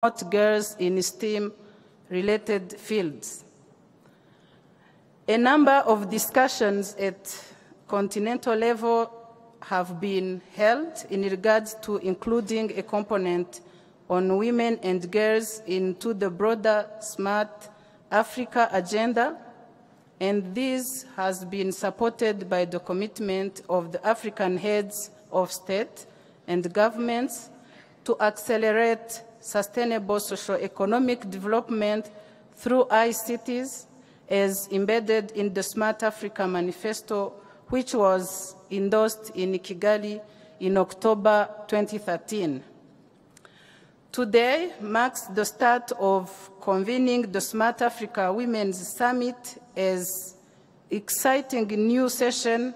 promote girls in STEM-related fields. A number of discussions at continental level have been held in regards to including a component on women and girls into the broader Smart Africa agenda, and this has been supported by the commitment of the African heads of state and governments to accelerate sustainable socio-economic development through ICTs as embedded in the Smart Africa Manifesto, which was endorsed in Kigali in October 2013. Today marks the start of convening the Smart Africa Women's Summit as exciting new session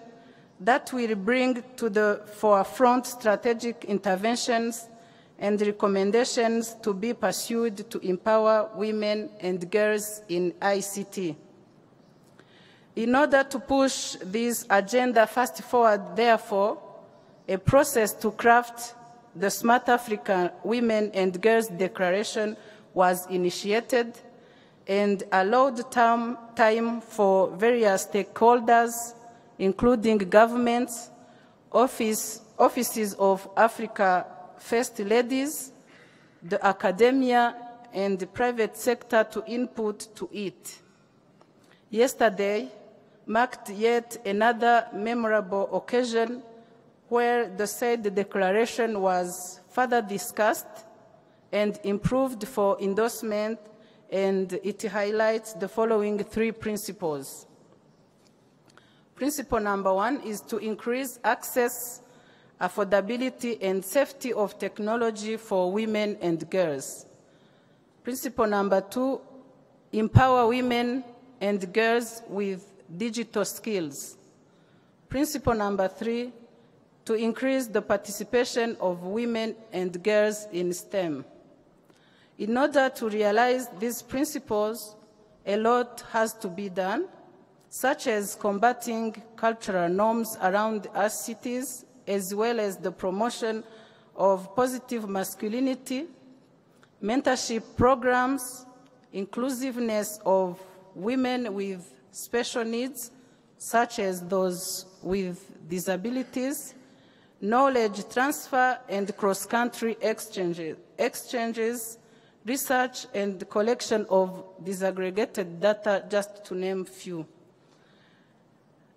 that will bring to the forefront strategic interventions and recommendations to be pursued to empower women and girls in ICT. In order to push this agenda fast forward, therefore, a process to craft the Smart Africa Women and Girls Declaration was initiated and allowed time for various stakeholders, including governments, offices of Africa First Ladies, the academia, and the private sector to input to it. Yesterday marked yet another memorable occasion where the said declaration was further discussed and improved for endorsement, and it highlights the following three principles. Principle number one is to increase access, affordability, and safety of technology for women and girls. Principle number two, empower women and girls with digital skills. Principle number three, to increase the participation of women and girls in STEM. In order to realize these principles, a lot has to be done, such as combating cultural norms around our cities, as well as the promotion of positive masculinity, mentorship programs, inclusiveness of women with special needs, such as those with disabilities, knowledge transfer and cross-country exchanges, research and collection of disaggregated data, just to name a few.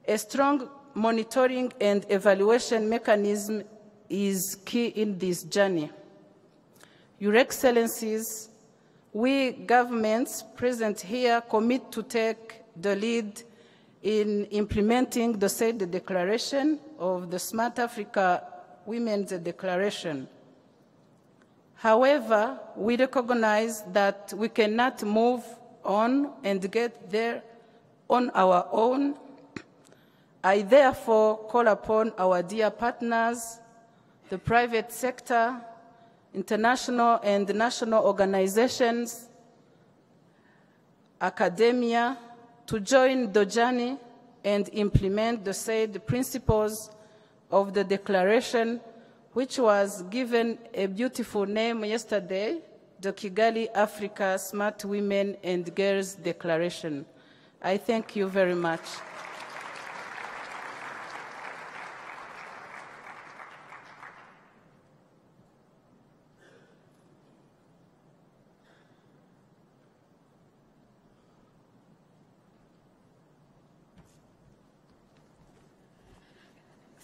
A strong monitoring and evaluation mechanism is key in this journey. Your Excellencies, we governments present here commit to take the lead in implementing the said declaration of the Smart Africa Women's Declaration. However, we recognize that we cannot move on and get there on our own. I therefore call upon our dear partners, the private sector, international and national organizations, academia, to join the journey and implement the said principles of the declaration, which was given a beautiful name yesterday, the Kigali Africa Smart Women and Girls Declaration. I thank you very much.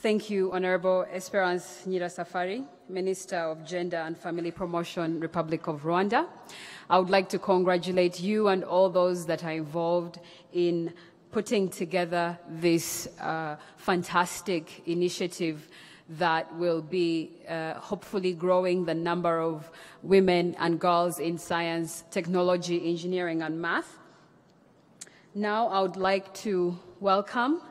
Thank you, Honorable Esperance Nyirasafari, Minister of Gender and Family Promotion, Republic of Rwanda. I would like to congratulate you and all those that are involved in putting together this fantastic initiative that will be hopefully growing the number of women and girls in science, technology, engineering, and math. Now I would like to welcome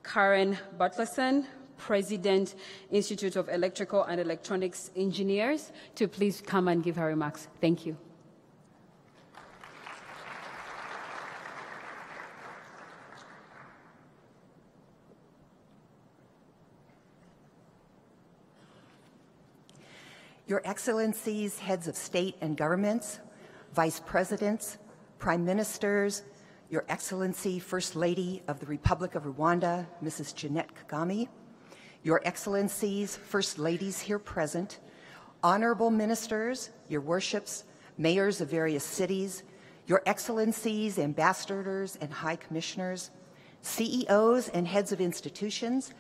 Karen Butlerson, President, Institute of Electrical and Electronics Engineers, to please come and give her remarks. Thank you. Your Excellencies, heads of state and governments, vice presidents, prime ministers, Your Excellency, First Lady of the Republic of Rwanda, Mrs. Jeanette Kagame, Your Excellencies, First Ladies here present, honorable ministers, Your Worships, mayors of various cities, Your Excellencies, ambassadors and high commissioners, CEOs and heads of institutions,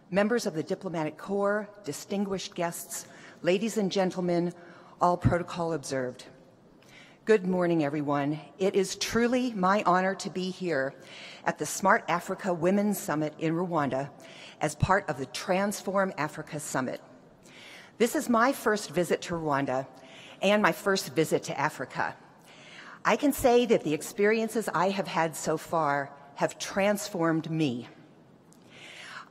members of the diplomatic corps, distinguished guests, ladies and gentlemen, all protocol observed. Good morning, everyone. It is truly my honor to be here at the Smart Africa Women's Summit in Rwanda as part of the Transform Africa Summit. This is my first visit to Rwanda and my first visit to Africa. I can say that the experiences I have had so far have transformed me.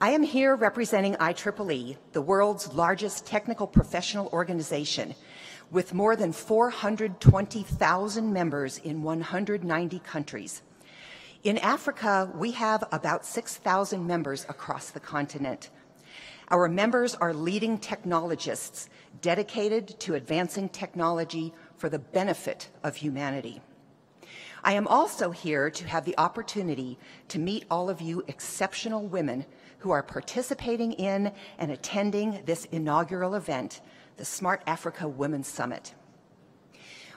I am here representing IEEE, the world's largest technical professional organization, with more than 420,000 members in 190 countries. In Africa, we have about 6,000 members across the continent. Our members are leading technologists dedicated to advancing technology for the benefit of humanity. I am also here to have the opportunity to meet all of you exceptional women who are participating in and attending this inaugural event, the Smart Africa Women's Summit.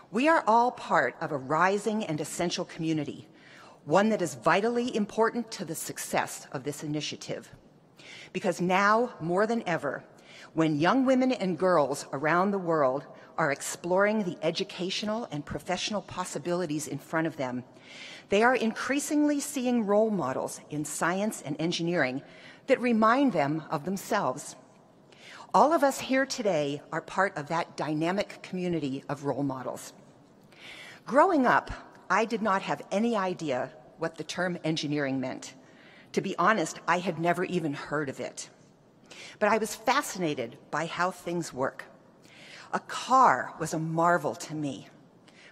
We are all part of a rising and essential community, one that is vitally important to the success of this initiative. Because now, more than ever, when young women and girls around the world are exploring the educational and professional possibilities in front of them, they are increasingly seeing role models in science and engineering that remind them of themselves. All of us here today are part of that dynamic community of role models. Growing up, I did not have any idea what the term engineering meant. To be honest, I had never even heard of it. But I was fascinated by how things work. A car was a marvel to me.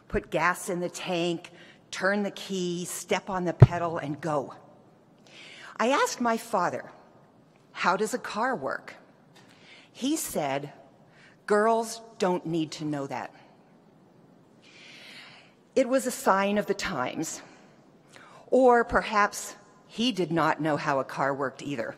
Put gas in the tank, turn the key, step on the pedal, and go. I asked my father, "How does a car work?" He said, "Girls don't need to know that." It was a sign of the times. Or perhaps he did not know how a car worked either.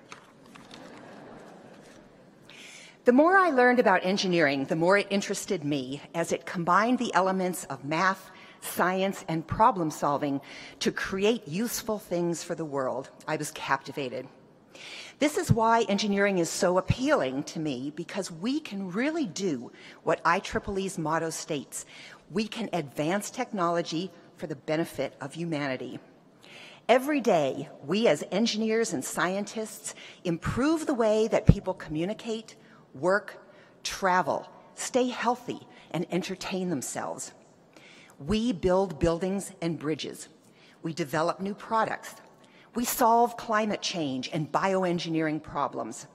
The more I learned about engineering, the more it interested me as it combined the elements of math, science, and problem solving to create useful things for the world. I was captivated. This is why engineering is so appealing to me, because we can really do what IEEE's motto states. We can advance technology for the benefit of humanity. Every day, we as engineers and scientists improve the way that people communicate, work, travel, stay healthy, and entertain themselves. We build buildings and bridges. We develop new products. We solve climate change and bioengineering problems.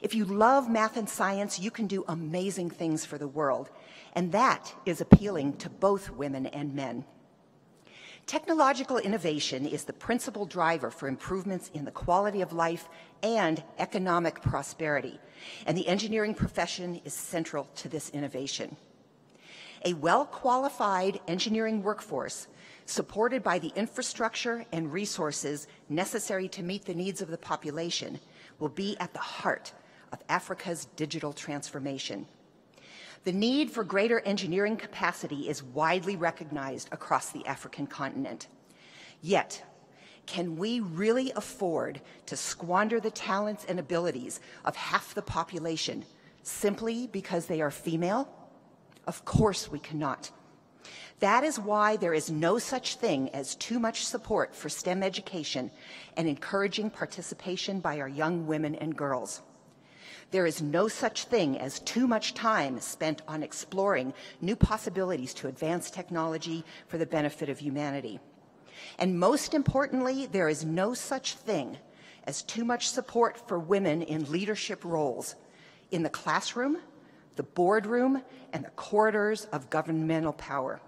If you love math and science, you can do amazing things for the world, and that is appealing to both women and men. Technological innovation is the principal driver for improvements in the quality of life and economic prosperity, and the engineering profession is central to this innovation. A well-qualified engineering workforce, supported by the infrastructure and resources necessary to meet the needs of the population, will be at the heart of Africa's digital transformation. The need for greater engineering capacity is widely recognized across the African continent. Yet, can we really afford to squander the talents and abilities of half the population simply because they are female? Of course we cannot. That is why there is no such thing as too much support for STEM education and encouraging participation by our young women and girls. There is no such thing as too much time spent on exploring new possibilities to advance technology for the benefit of humanity. And most importantly, there is no such thing as too much support for women in leadership roles in the classroom, the boardroom, and the corridors of governmental power.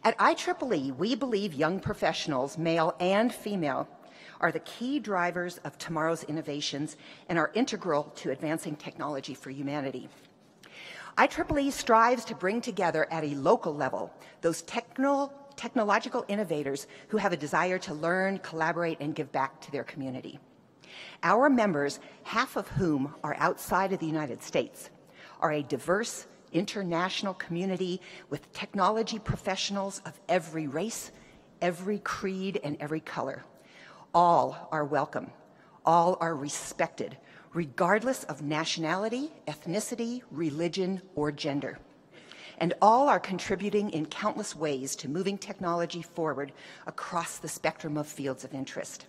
At IEEE, we believe young professionals, male and female, are the key drivers of tomorrow's innovations and are integral to advancing technology for humanity. IEEE strives to bring together at a local level those technological innovators who have a desire to learn, collaborate, and give back to their community. Our members, half of whom are outside of the United States, are a diverse international community with technology professionals of every race, every creed, and every color. All are welcome. All are respected, regardless of nationality, ethnicity, religion, or gender. And all are contributing in countless ways to moving technology forward across the spectrum of fields of interest.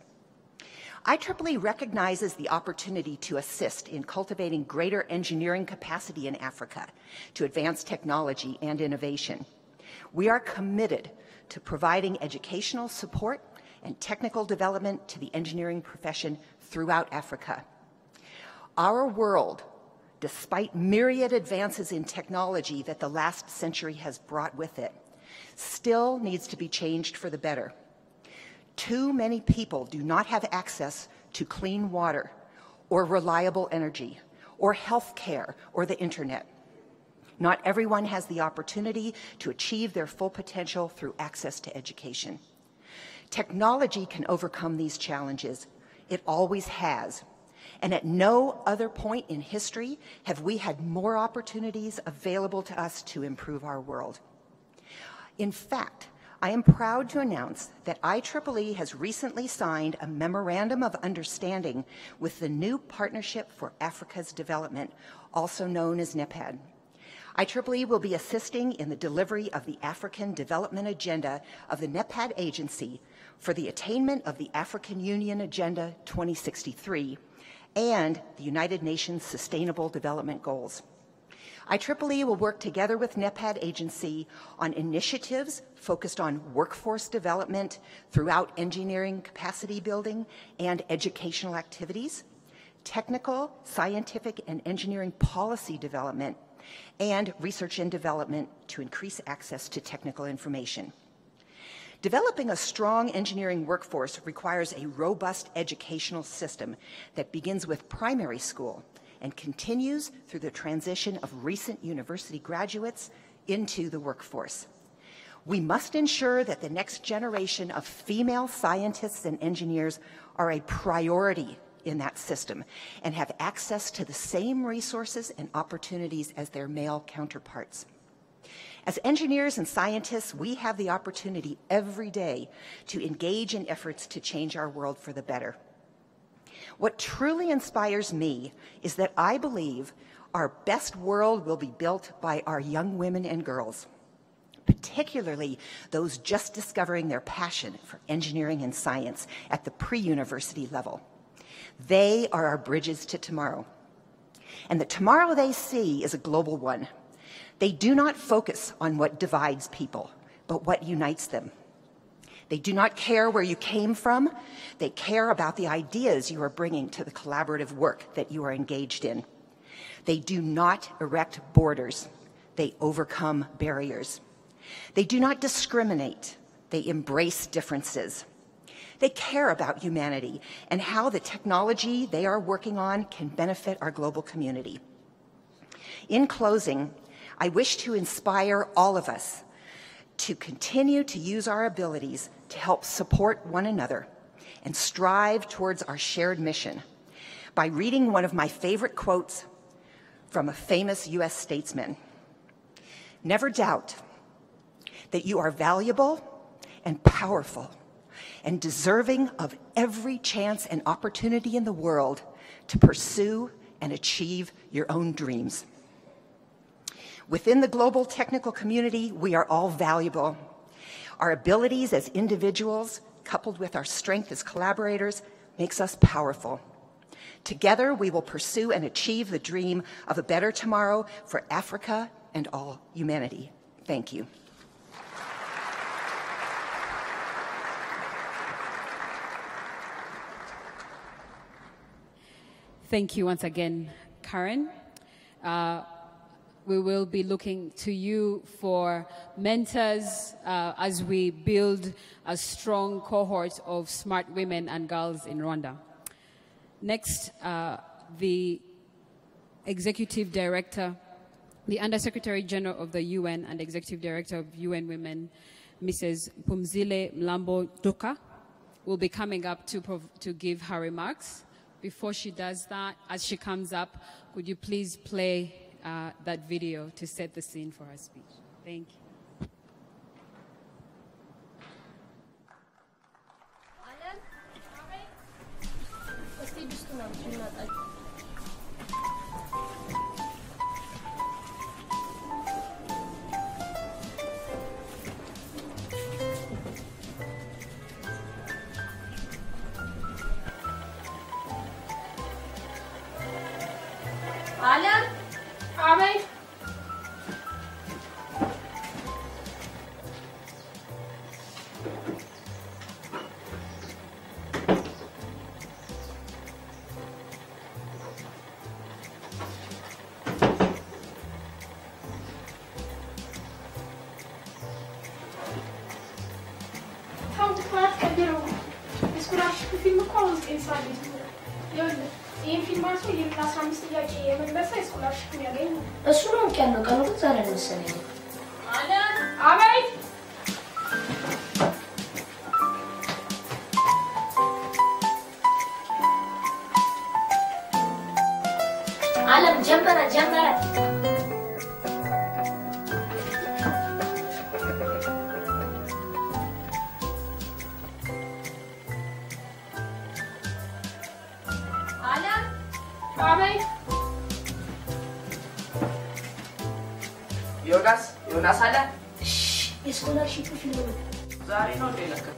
IEEE recognizes the opportunity to assist in cultivating greater engineering capacity in Africa to advance technology and innovation. We are committed to providing educational support and technical development to the engineering profession throughout Africa. Our world, despite myriad advances in technology that the last century has brought with it, still needs to be changed for the better. Too many people do not have access to clean water or reliable energy or health care or the internet. Not everyone has the opportunity to achieve their full potential through access to education. Technology can overcome these challenges. It always has. And at no other point in history have we had more opportunities available to us to improve our world. In fact, I am proud to announce that IEEE has recently signed a Memorandum of Understanding with the new Partnership for Africa's Development, also known as NEPAD. IEEE will be assisting in the delivery of the African Development Agenda of the NEPAD agency for the attainment of the African Union Agenda 2063 and the United Nations Sustainable Development Goals. IEEE will work together with NEPAD agency on initiatives focused on workforce development throughout engineering capacity building and educational activities, technical, scientific, and engineering policy development, and research and development to increase access to technical information. Developing a strong engineering workforce requires a robust educational system that begins with primary school and continues through the transition of recent university graduates into the workforce. We must ensure that the next generation of female scientists and engineers are a priority in that system and have access to the same resources and opportunities as their male counterparts. As engineers and scientists, we have the opportunity every day to engage in efforts to change our world for the better. What truly inspires me is that I believe our best world will be built by our young women and girls, particularly those just discovering their passion for engineering and science at the pre-university level. They are our bridges to tomorrow. And the tomorrow they see is a global one. They do not focus on what divides people, but what unites them. They do not care where you came from. They care about the ideas you are bringing to the collaborative work that you are engaged in. They do not erect borders. They overcome barriers. They do not discriminate. They embrace differences. They care about humanity and how the technology they are working on can benefit our global community. In closing, I wish to inspire all of us to continue to use our abilities to help support one another and strive towards our shared mission by reading one of my favorite quotes from a famous U.S. statesman. Never doubt that you are valuable and powerful and deserving of every chance and opportunity in the world to pursue and achieve your own dreams. Within the global technical community, we are all valuable. Our abilities as individuals, coupled with our strength as collaborators, makes us powerful. Together, we will pursue and achieve the dream of a better tomorrow for Africa and all humanity. Thank you. Thank you once again, Karen. We will be looking to you for mentors as we build a strong cohort of smart women and girls in Rwanda. Next, the Executive Director, the Undersecretary General of the UN and Executive Director of UN Women, Mrs. Pumzile Mlambo Duka, will be coming up to give her remarks. Before she does that, as she comes up, could you please play that video to set the scene for her speech? Thank you. Alan? Ahmed? filmul Coles inside it. Em filmar să iei la să am stilea ce e, mă să escola și cum e găină. Îți sună chiar nu, că nu câți are nu să ne. Alan! Ahmed! Alan, jambara, jambara. Jonas ada? Shh, e scholarship pe filmul. Zari nu te lăcă.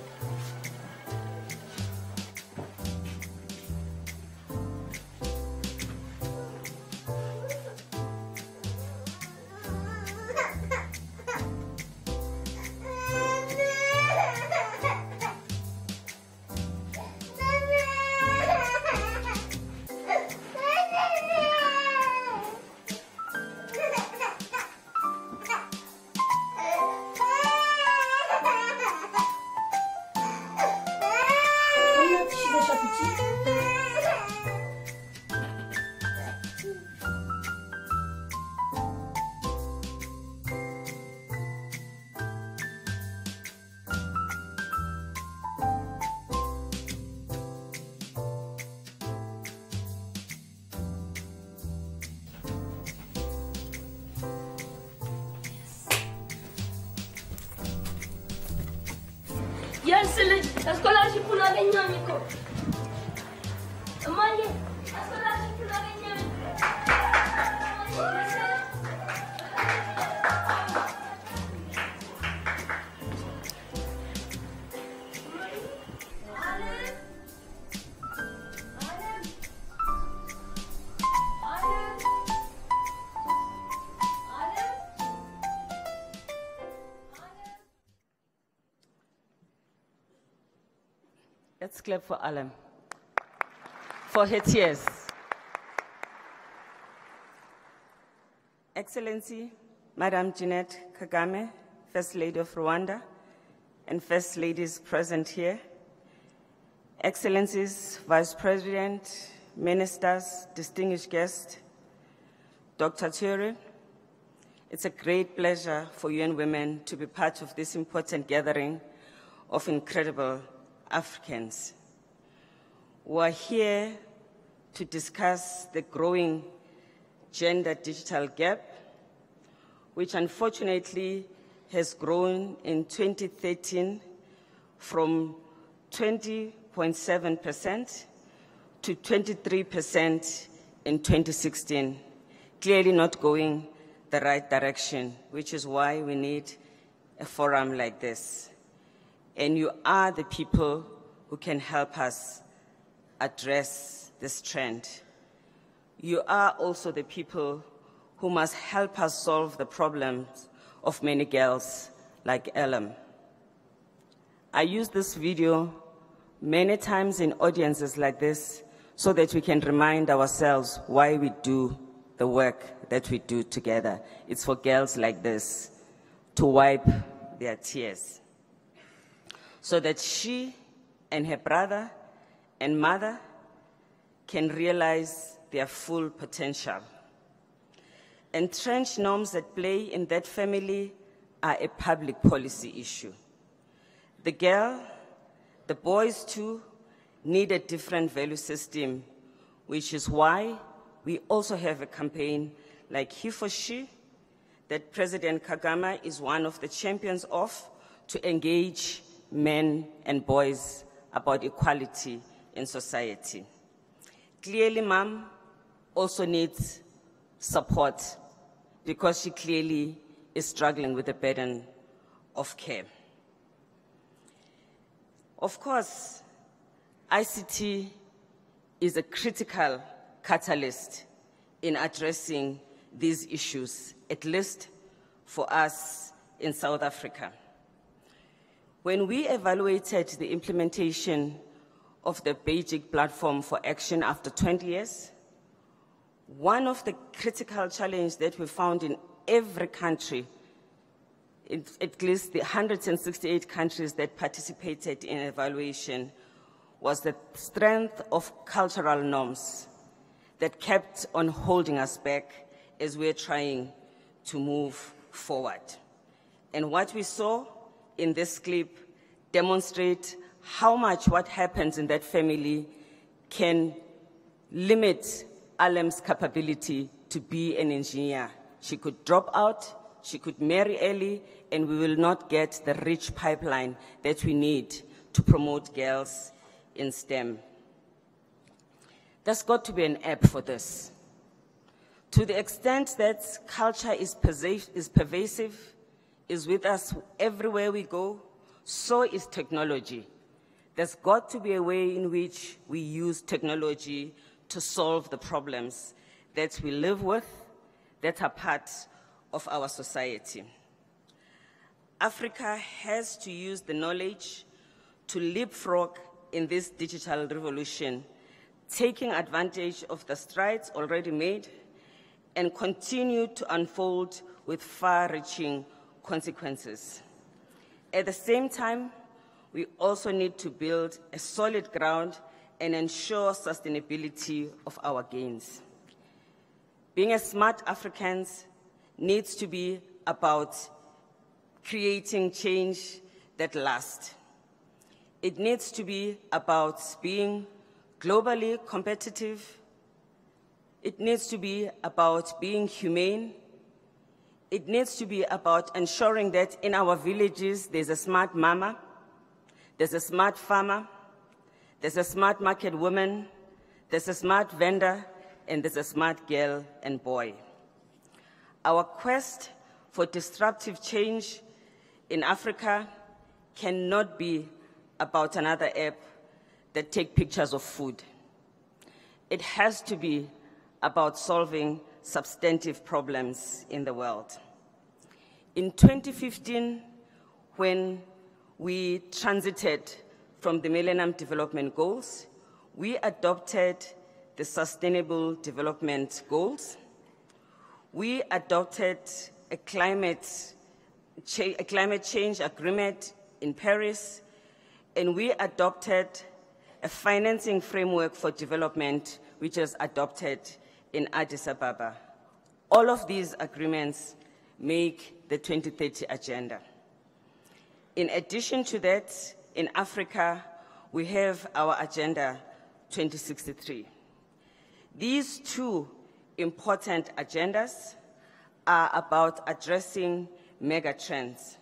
Iar să le scholarship-ul la Genianico. Amalie, scholarship-ul la Genianico. Let's clap for Alan, for her tears. Excellency, Madam Jeanette Kagame, First Lady of Rwanda, and First Ladies present here, Excellencies, Vice President, Ministers, distinguished guests, Dr. Thierry, it's a great pleasure for UN Women to be part of this important gathering of incredible Africans. We're here to discuss the growing gender digital gap, which unfortunately has grown in 2013 from 20.7% to 23% in 2016, clearly not going the right direction, which is why we need a forum like this. And you are the people who can help us address this trend. You are also the people who must help us solve the problems of many girls like Ellen. I use this video many times in audiences like this so that we can remind ourselves why we do the work that we do together. It's for girls like this to wipe their tears, so that she and her brother and mother can realize their full potential. Entrenched norms at play in that family are a public policy issue. The girl, the boys too, need a different value system, which is why we also have a campaign like He for She that President Kagame is one of the champions of to engage men and boys about equality in society. Clearly, Mom also needs support because she clearly is struggling with the burden of care. Of course, ICT is a critical catalyst in addressing these issues, at least for us in South Africa. When we evaluated the implementation of the Beijing Platform for Action after 20 years, one of the critical challenges that we found in every country, at least the 168 countries that participated in evaluation, was the strength of cultural norms that kept on holding us back as we're trying to move forward. And what we saw in this clip demonstrate how much what happens in that family can limit Alem's capability to be an engineer. She could drop out, she could marry early, and we will not get the rich pipeline that we need to promote girls in STEM. There's got to be an app for this. To the extent that culture is pervasive, is with us everywhere we go, so is technology. There's got to be a way in which we use technology to solve the problems that we live with, that are part of our society. Africa has to use the knowledge to leapfrog in this digital revolution, taking advantage of the strides already made and continue to unfold with far-reaching consequences. At the same time, we also need to build a solid ground and ensure sustainability of our gains. Being a smart Africans needs to be about creating change that lasts. It needs to be about being globally competitive. It needs to be about being humane. It needs to be about ensuring that in our villages there's a smart mama, there's a smart farmer, there's a smart market woman, there's a smart vendor, and there's a smart girl and boy. Our quest for disruptive change in Africa cannot be about another app that takes pictures of food. It has to be about solving substantive problems in the world. In 2015, when we transited from the Millennium Development Goals, we adopted the Sustainable Development Goals. We adopted a climate change agreement in Paris, and we adopted a financing framework for development, which was adopted in Addis Ababa. All of these agreements make the 2030 agenda. In addition to that, in Africa, we have our Agenda 2063. These two important agendas are about addressing mega trends: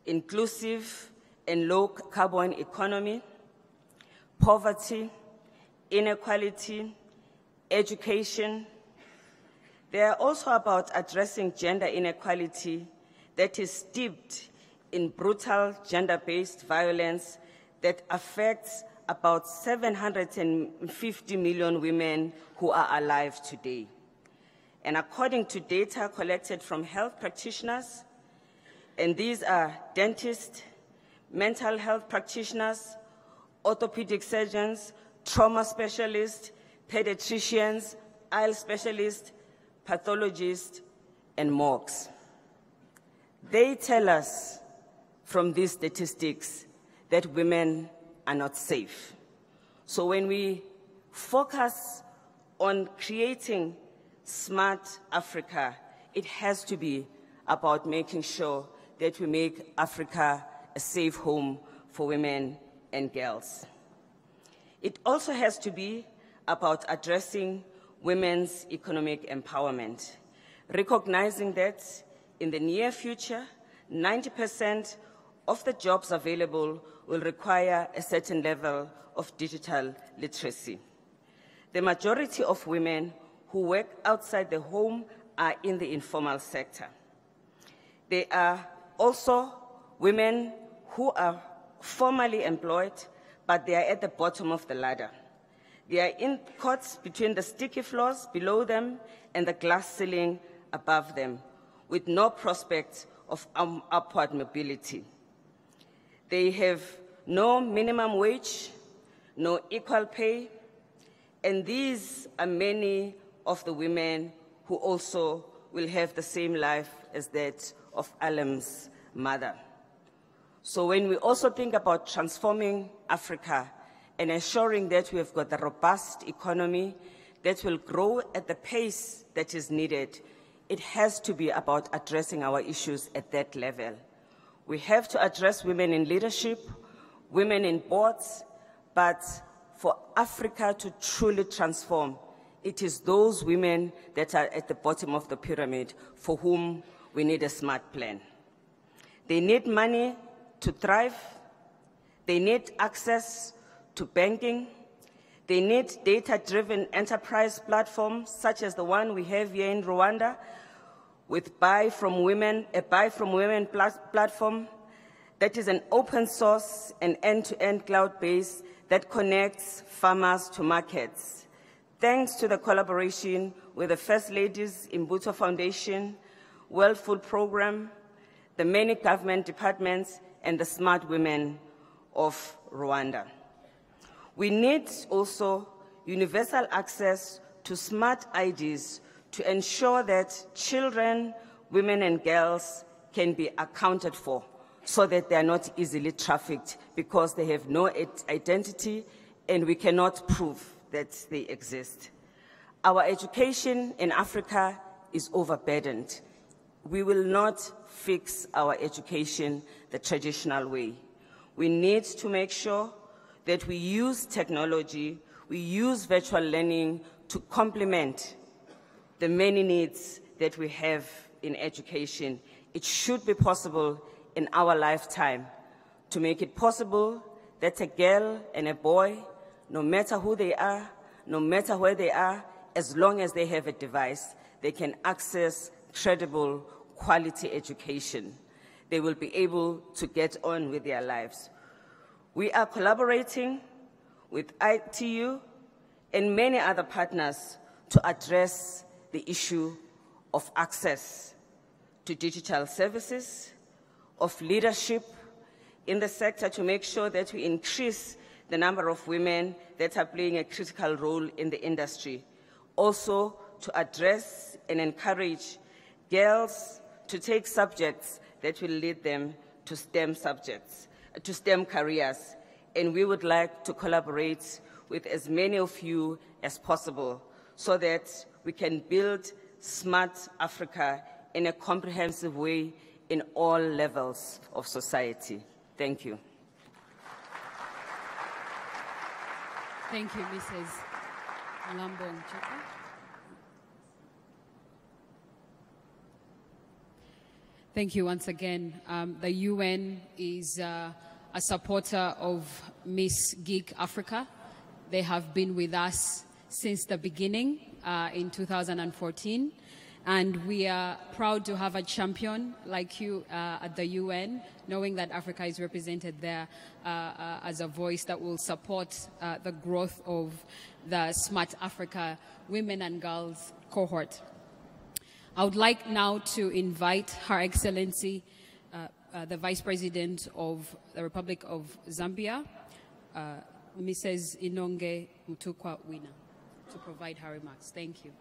inclusive and low carbon economy, poverty, inequality, education. They are also about addressing gender inequality that is steeped in brutal gender-based violence that affects about 750 million women who are alive today. And according to data collected from health practitioners, and these are dentists, mental health practitioners, orthopedic surgeons, trauma specialists, pediatricians, eye specialists, pathologists, and morgues. They tell us from these statistics that women are not safe. So when we focus on creating smart Africa, it has to be about making sure that we make Africa a safe home for women and girls. It also has to be about addressing women's economic empowerment, recognizing that in the near future, 90% of the jobs available will require a certain level of digital literacy. The majority of women who work outside the home are in the informal sector. There are also women who are formally employed, but they are at the bottom of the ladder. They are in cots between the sticky floors below them and the glass ceiling above them, with no prospect of upward mobility. They have no minimum wage, no equal pay, and these are many of the women who also will have the same life as that of Alam's mother. So when we also think about transforming Africa and ensuring that we have got a robust economy that will grow at the pace that is needed, it has to be about addressing our issues at that level. We have to address women in leadership, women in boards, but for Africa to truly transform, it is those women that are at the bottom of the pyramid for whom we need a smart plan. They need money to thrive. They need access to banking. They need data-driven enterprise platforms such as the one we have here in Rwanda with a Buy From Women platform that is an open source and end-to-end cloud-based that connects farmers to markets. Thanks to the collaboration with the First Ladies Imbuto Foundation, World Food Program, the many government departments, and the smart women of Rwanda. We need also universal access to smart IDs to ensure that children, women, and girls can be accounted for so that they are not easily trafficked because they have no identity and we cannot prove that they exist. Our education in Africa is overburdened. We will not fix our education the traditional way. We need to make sure that we use technology, we use virtual learning to complement the many needs that we have in education. It should be possible in our lifetime to make it possible that a girl and a boy, no matter who they are, no matter where they are, as long as they have a device, they can access credible, quality education. They will be able to get on with their lives. We are collaborating with ITU and many other partners to address the issue of access to digital services, of leadership in the sector to make sure that we increase the number of women that are playing a critical role in the industry. Also to address and encourage girls to take subjects that will lead them to STEM subjects, to STEM careers. And we would like to collaborate with as many of you as possible so that we can build smart Africa in a comprehensive way in all levels of society. Thank you. Thank you, Mrs. Lambong Cheka. Thank you once again. The UN is a supporter of Miss Geek Africa. They have been with us since the beginning in 2014. And we are proud to have a champion like you at the UN, knowing that Africa is represented there as a voice that will support the growth of the Smart Africa Women and Girls cohort. I would like now to invite Her Excellency, the Vice President of the Republic of Zambia, Mrs. Inonge Mutukwa Wina, to provide her remarks. Thank you.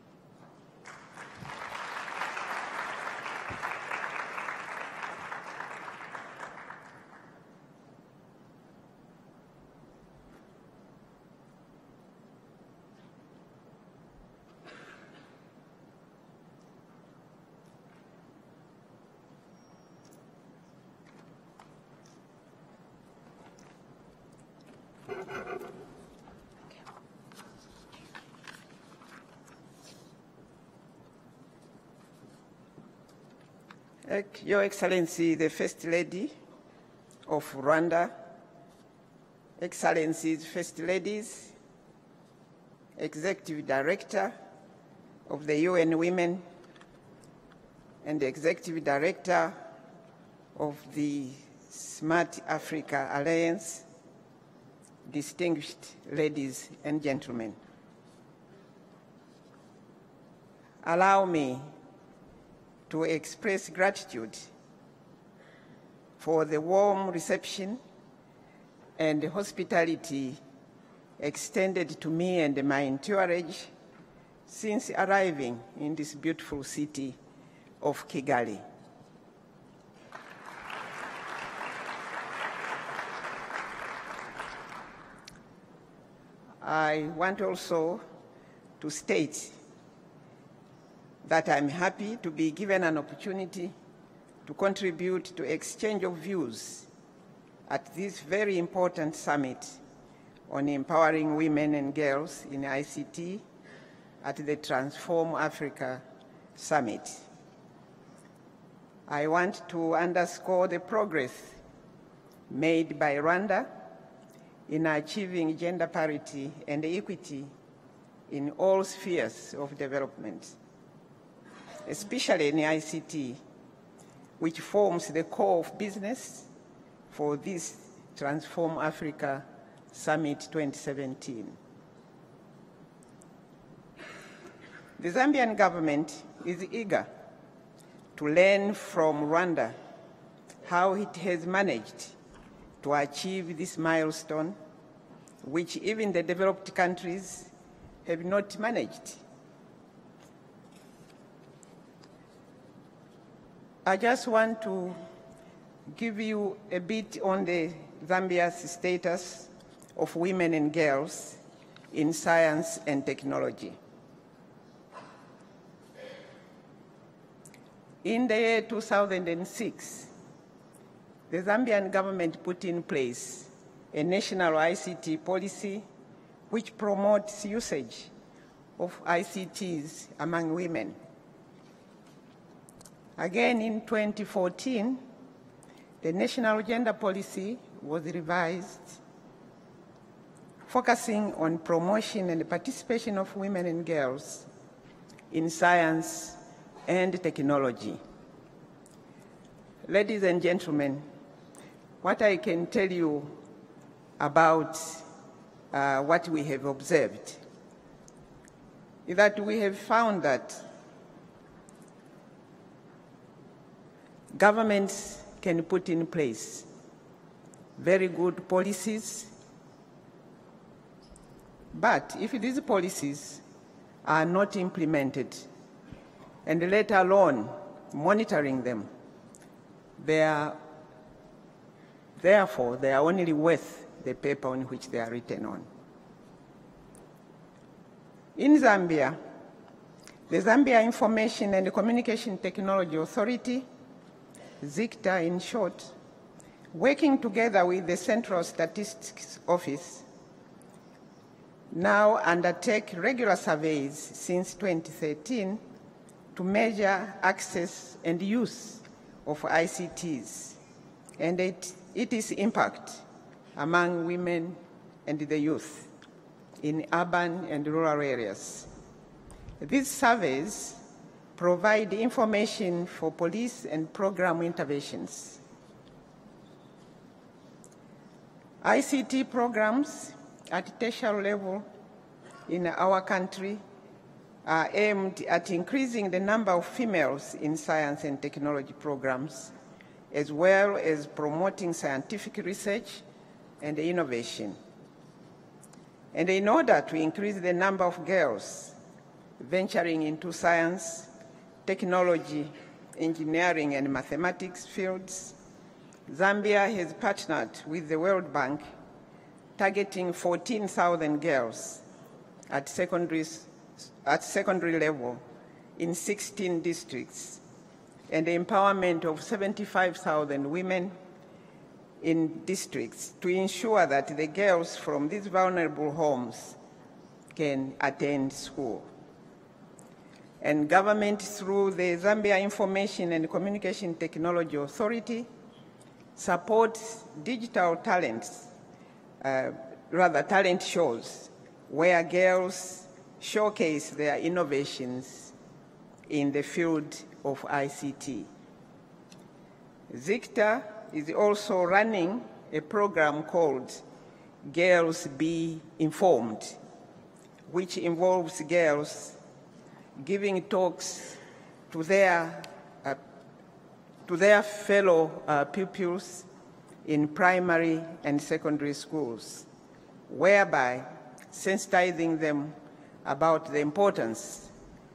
Your Excellency, the First Lady of Rwanda, Excellencies, First Ladies, Executive Director of the UN Women, and the Executive Director of the Smart Africa Alliance, distinguished ladies and gentlemen. Allow me to express gratitude for the warm reception and hospitality extended to me and my entourage since arriving in this beautiful city of Kigali. I want also to state that I'm happy to be given an opportunity to contribute to exchange of views at this very important summit on empowering women and girls in ICT at the Transform Africa Summit. I want to underscore the progress made by Rwanda in achieving gender parity and equity in all spheres of development, especially in ICT, which forms the core of business for this Transform Africa Summit 2017. The Zambian government is eager to learn from Rwanda how it has managed to achieve this milestone, which even the developed countries have not managed. I just want to give you a bit on the Zambia's status of women and girls in science and technology. In the year 2006, the Zambian government put in place a national ICT policy which promotes usage of ICTs among women. Again, in 2014, the national gender policy was revised, focusing on promotion and participation of women and girls in science and technology. Ladies and gentlemen, what I can tell you about what we have observed is that we have found that governments can put in place very good policies, but if these policies are not implemented, and let alone monitoring them, therefore they are only worth the paper on which they are written on. In Zambia, the Zambia Information and Communication Technology Authority, ZICTA in short, working together with the Central Statistics Office, now undertake regular surveys since 2013 to measure access and use of ICTs and its impact among women and the youth in urban and rural areas. These surveys provide information for police and program interventions. ICT programs at tertiary level in our country are aimed at increasing the number of females in science and technology programs, as well as promoting scientific research and innovation. And in order to increase the number of girls venturing into science, technology, engineering, and mathematics fields, Zambia has partnered with the World Bank, targeting 14,000 girls at secondary level in 16 districts, and the empowerment of 75,000 women in districts to ensure that the girls from these vulnerable homes can attend school. and government through the Zambia Information and Communication Technology Authority supports digital talents, talent shows, where girls showcase their innovations in the field of ICT. ZICTA is also running a program called Girls Be Informed, which involves girls giving talks to their fellow pupils in primary and secondary schools, whereby sensitizing them about the importance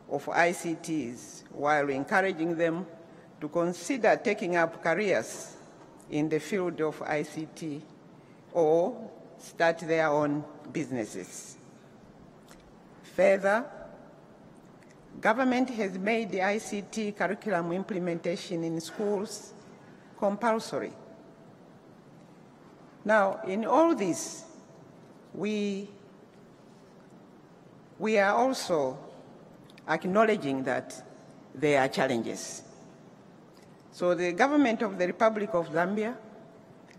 of ICTs while encouraging them to consider taking up careers in the field of ICT or start their own businesses. Further, government has made the ICT curriculum implementation in schools compulsory. Now, in all this, we are also acknowledging that there are challenges. So the government of the Republic of Zambia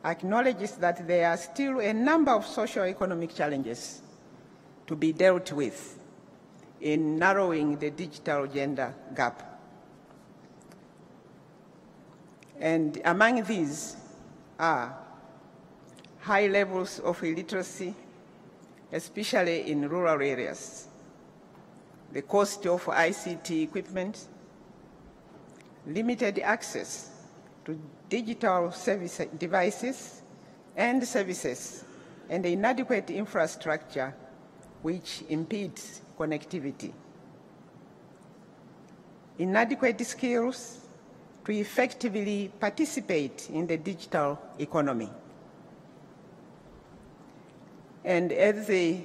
acknowledges that there are still a number of socio-economic challenges to be dealt with in narrowing the digital gender gap. And among these are high levels of illiteracy, especially in rural areas, the cost of ICT equipment, limited access to digital service devices and services, and inadequate infrastructure which impedes connectivity. Inadequate skills to effectively participate in the digital economy. And as the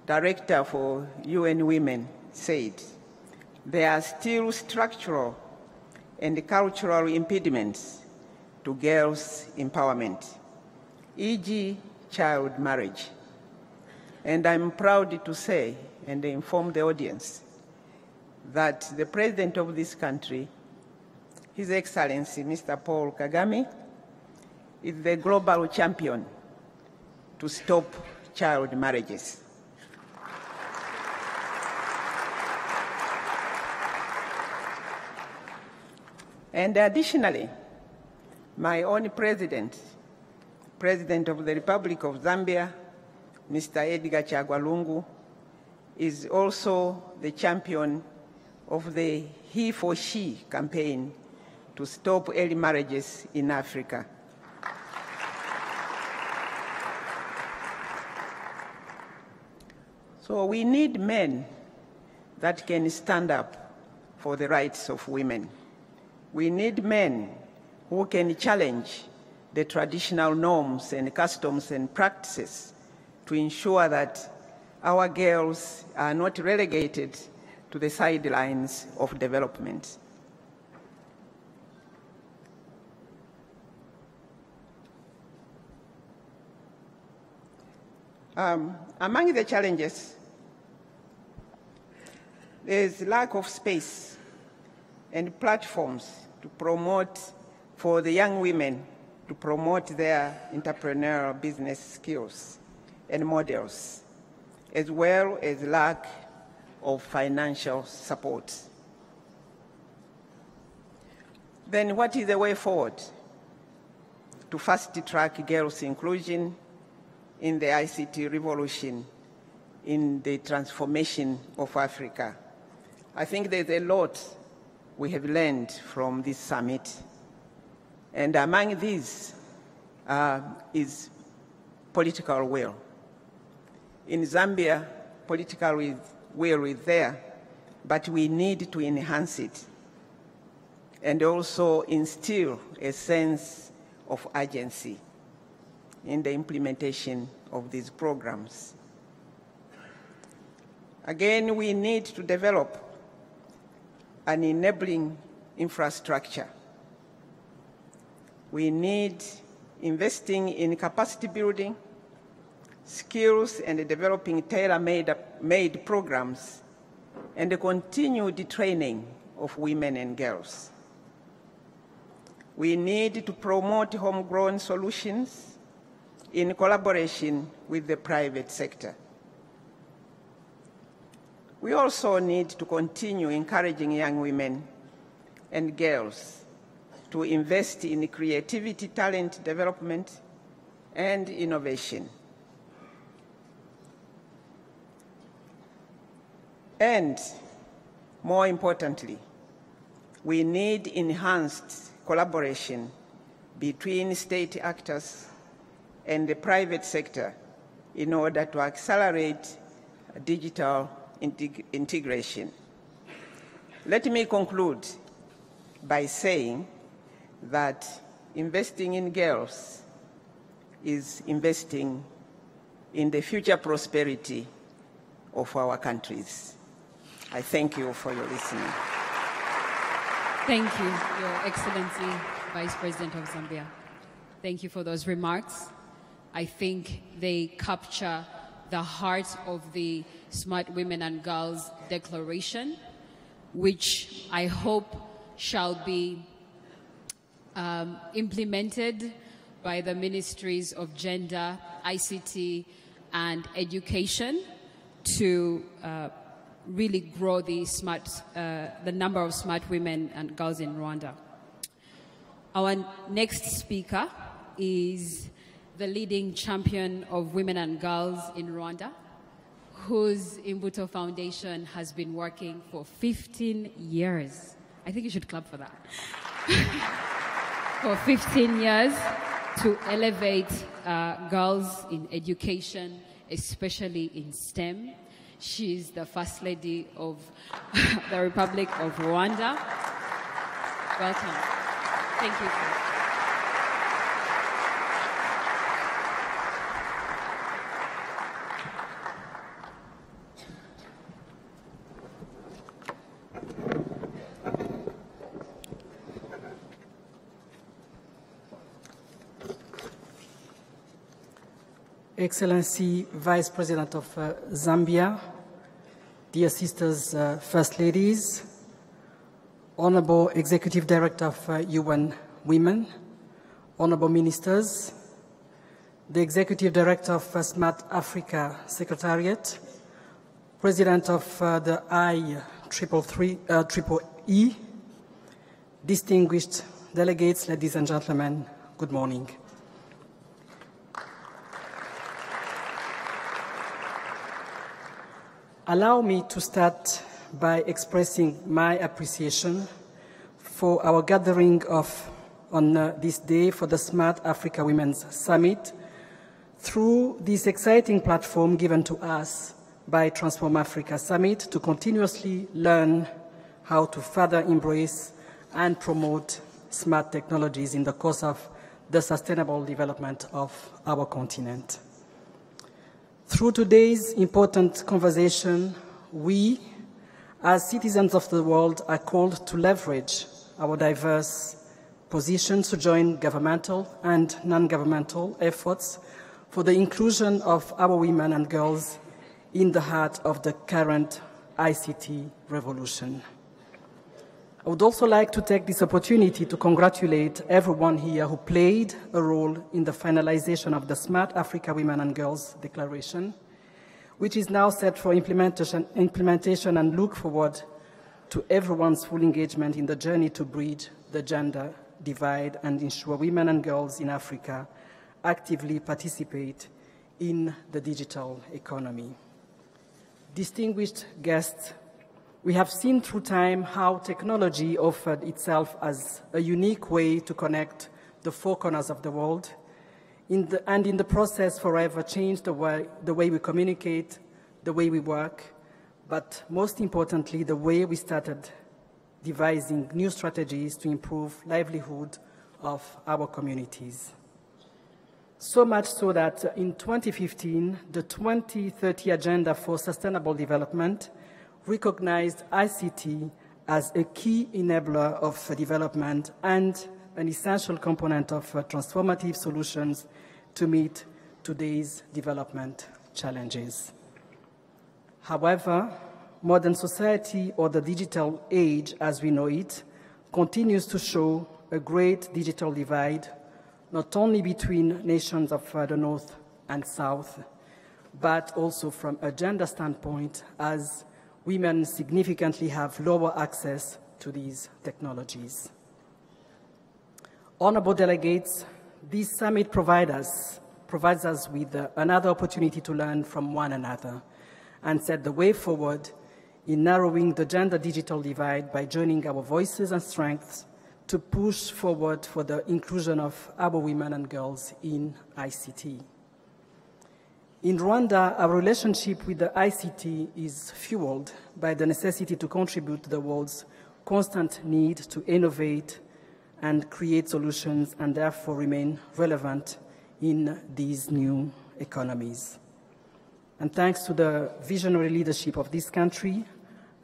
Director for UN Women said, there are still structural and cultural impediments to girls' empowerment, e.g. child marriage. And I'm proud to say and inform the audience that the President of this country, His Excellency Mr. Paul Kagame, is the global champion to stop child marriages. And additionally, my own President of the Republic of Zambia, Mr. Edgar Chagwa Lungu, is also the champion of the He for She campaign to stop early marriages in Africa. So we need men that can stand up for the rights of women. We need men who can challenge the traditional norms and customs and practices to ensure that our girls are not relegated to the sidelines of development. Among the challenges, there is lack of space and platforms to promote, for the young women, to promote their entrepreneurial business skills and models, as well as lack of financial support. Then what is the way forward to fast-track girls' inclusion in the ICT revolution, in the transformation of Africa? I think there's a lot we have learned from this summit. And among these is political will. In Zambia, political will is there, but we need to enhance it and also instill a sense of urgency in the implementation of these programs. Again, we need to develop an enabling infrastructure. We need investing in capacity building, skills, and developing tailor-made programs and continue the training of women and girls. We need to promote homegrown solutions in collaboration with the private sector. We also need to continue encouraging young women and girls to invest in creativity, talent development, and innovation. And more importantly, we need enhanced collaboration between state actors and the private sector in order to accelerate digital integration. Let me conclude by saying that investing in girls is investing in the future prosperity of our countries. I thank you for your listening. Thank you, Your Excellency, Vice President of Zambia. Thank you for those remarks. I think they capture the heart of the Smart Women and Girls Declaration, which I hope shall be implemented by the Ministries of Gender, ICT, and Education to really grow the number of smart women and girls in Rwanda. Our next speaker is the leading champion of women and girls in Rwanda, whose Imbuto Foundation has been working for 15 years. I think you should clap for that. For 15 years to elevate girls in education, especially in STEM. She's the First Lady of the Republic of Rwanda. Welcome. Thank you. Excellency Vice President of Zambia, dear sisters, First Ladies, Honorable Executive Director of UN Women, Honorable Ministers, the Executive Director of Smart Africa Secretariat, President of the IEEE, distinguished delegates, ladies and gentlemen, good morning. Allow me to start by expressing my appreciation for our gathering on this day for the Smart Africa Women's Summit through this exciting platform given to us by Transform Africa Summit to continuously learn how to further embrace and promote smart technologies in the course of the sustainable development of our continent. Through today's important conversation, we, as citizens of the world, are called to leverage our diverse positions to join governmental and non-governmental efforts for the inclusion of our women and girls in the heart of the current ICT revolution. I would also like to take this opportunity to congratulate everyone here who played a role in the finalization of the Smart Africa Women and Girls Declaration, which is now set for implementation and look forward to everyone's full engagement in the journey to bridge the gender divide and ensure women and girls in Africa actively participate in the digital economy. Distinguished guests, we have seen through time how technology offered itself as a unique way to connect the four corners of the world, and in the process forever changed the way we communicate, the way we work, but most importantly, the way we started devising new strategies to improve livelihood of our communities. So much so that in 2015, the 2030 Agenda for Sustainable Development recognized ICT as a key enabler of development and an essential component of transformative solutions to meet today's development challenges. However, modern society, or the digital age as we know it, continues to show a great digital divide, not only between nations of the North and South, but also from a gender standpoint, as women significantly have lower access to these technologies. Honorable delegates, this summit provides us with another opportunity to learn from one another and set the way forward in narrowing the gender-digital divide by joining our voices and strengths to push forward for the inclusion of our women and girls in ICT. In Rwanda, our relationship with the ICT is fueled by the necessity to contribute to the world's constant need to innovate and create solutions and therefore remain relevant in these new economies. And thanks to the visionary leadership of this country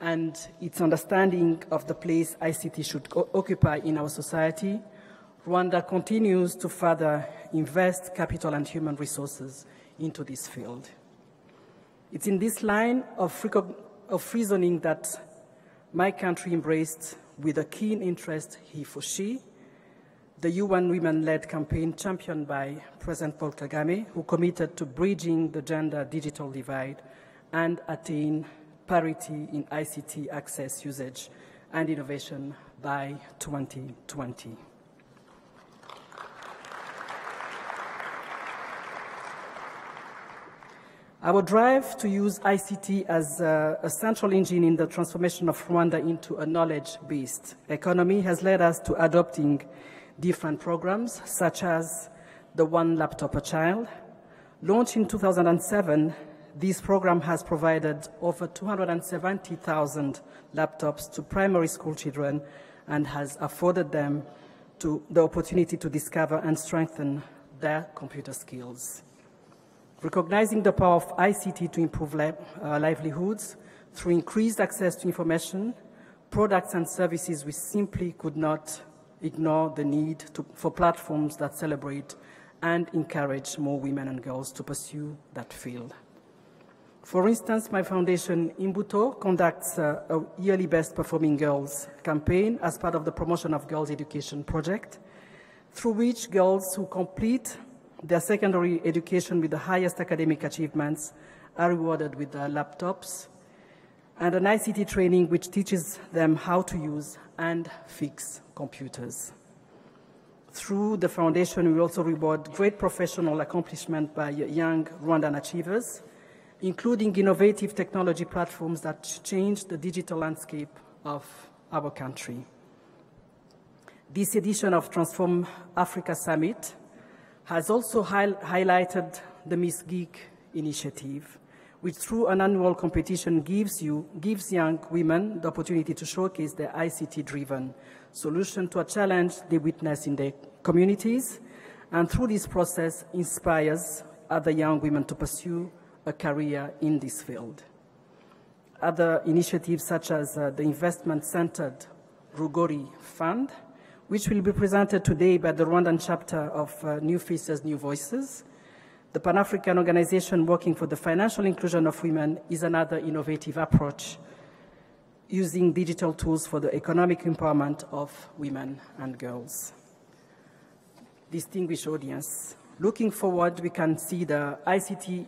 and its understanding of the place ICT should occupy in our society, Rwanda continues to further invest capital and human resources into this field. It's in this line of reasoning that my country embraced with a keen interest he for she, the UN Women-led campaign championed by President Paul Kagame, who committed to bridging the gender-digital divide and attain parity in ICT access, usage, and innovation by 2020. Our drive to use ICT as a central engine in the transformation of Rwanda into a knowledge-based economy has led us to adopting different programs, such as the One Laptop a Child. Launched in 2007, this program has provided over 270,000 laptops to primary school children and has afforded them the opportunity to discover and strengthen their computer skills. Recognizing the power of ICT to improve livelihoods through increased access to information, products and services, we simply could not ignore the need for platforms that celebrate and encourage more women and girls to pursue that field. For instance, my foundation, Imbuto, conducts a yearly Best Performing Girls campaign as part of the Promotion of Girls Education project, through which girls who complete their secondary education with the highest academic achievements are rewarded with laptops and an ICT training which teaches them how to use and fix computers. Through the foundation, we also reward great professional accomplishment by young Rwandan achievers, including innovative technology platforms that change the digital landscape of our country. This edition of Transform Africa Summit has also highlighted the Miss Geek initiative, which through an annual competition gives young women the opportunity to showcase their ICT-driven solution to a challenge they witness in their communities, and through this process inspires other young women to pursue a career in this field. Other initiatives such as the investment-centered Rugori Fund, which will be presented today by the Rwandan chapter of New Faces, New Voices. The Pan-African organization working for the financial inclusion of women is another innovative approach using digital tools for the economic empowerment of women and girls. Distinguished audience, looking forward, we can see that ICT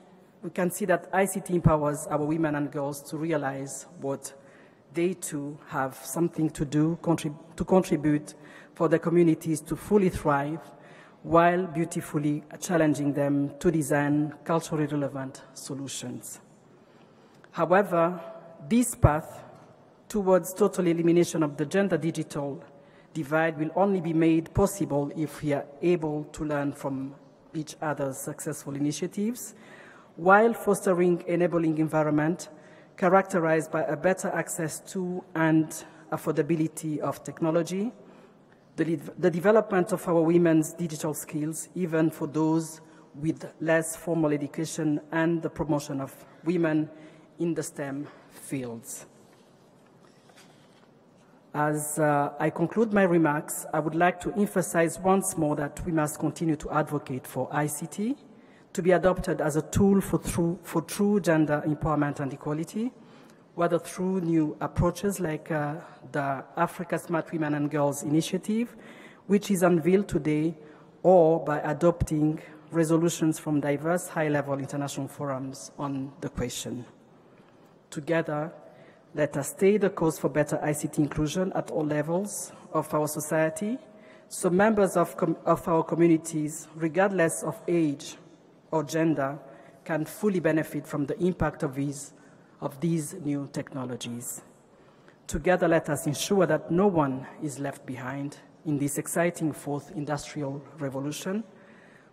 empowers our women and girls to realize what they too have something to do, to contribute for their communities to fully thrive, while beautifully challenging them to design culturally relevant solutions. However, this path towards total elimination of the gender-digital divide will only be made possible if we are able to learn from each other's successful initiatives, while fostering enabling environment characterized by a better access to and affordability of technology, the development of our women's digital skills, even for those with less formal education, and the promotion of women in the STEM fields. As I conclude my remarks, I would like to emphasize once more that we must continue to advocate for ICT to be adopted as a tool for true gender empowerment and equality, whether through new approaches like the Africa Smart Women and Girls Initiative, which is unveiled today, or by adopting resolutions from diverse high-level international forums on the question. Together, let us stay the course for better ICT inclusion at all levels of our society, so members of our communities, regardless of age or gender, can fully benefit from the impact of these new technologies. Together, let us ensure that no one is left behind in this exciting fourth industrial revolution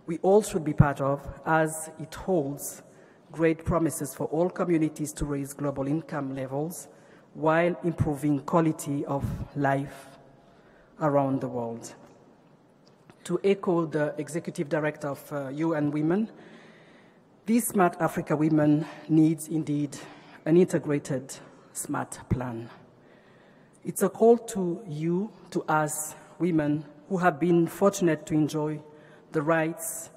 we all should be part of, as it holds great promises for all communities to raise global income levels while improving quality of life around the world. To echo the Executive Director of UN Women, this Smart Africa Women needs indeed an integrated smart plan. It's a call to you, to us women who have been fortunate to enjoy the rights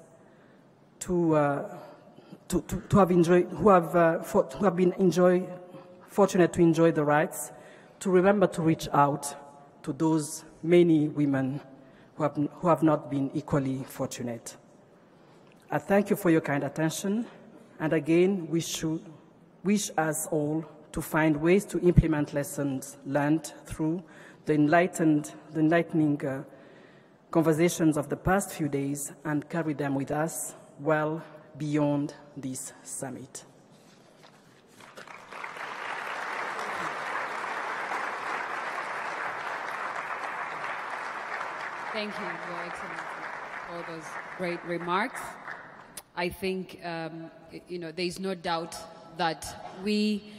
fortunate to enjoy the rights, to remember to reach out to those many women who have not been equally fortunate. I thank you for your kind attention, and again, wish us all to find ways to implement lessons learned through the enlightening conversations of the past few days and carry them with us well beyond this summit. Thank you, Your Excellency, for those great remarks. I think, there is no doubt that we,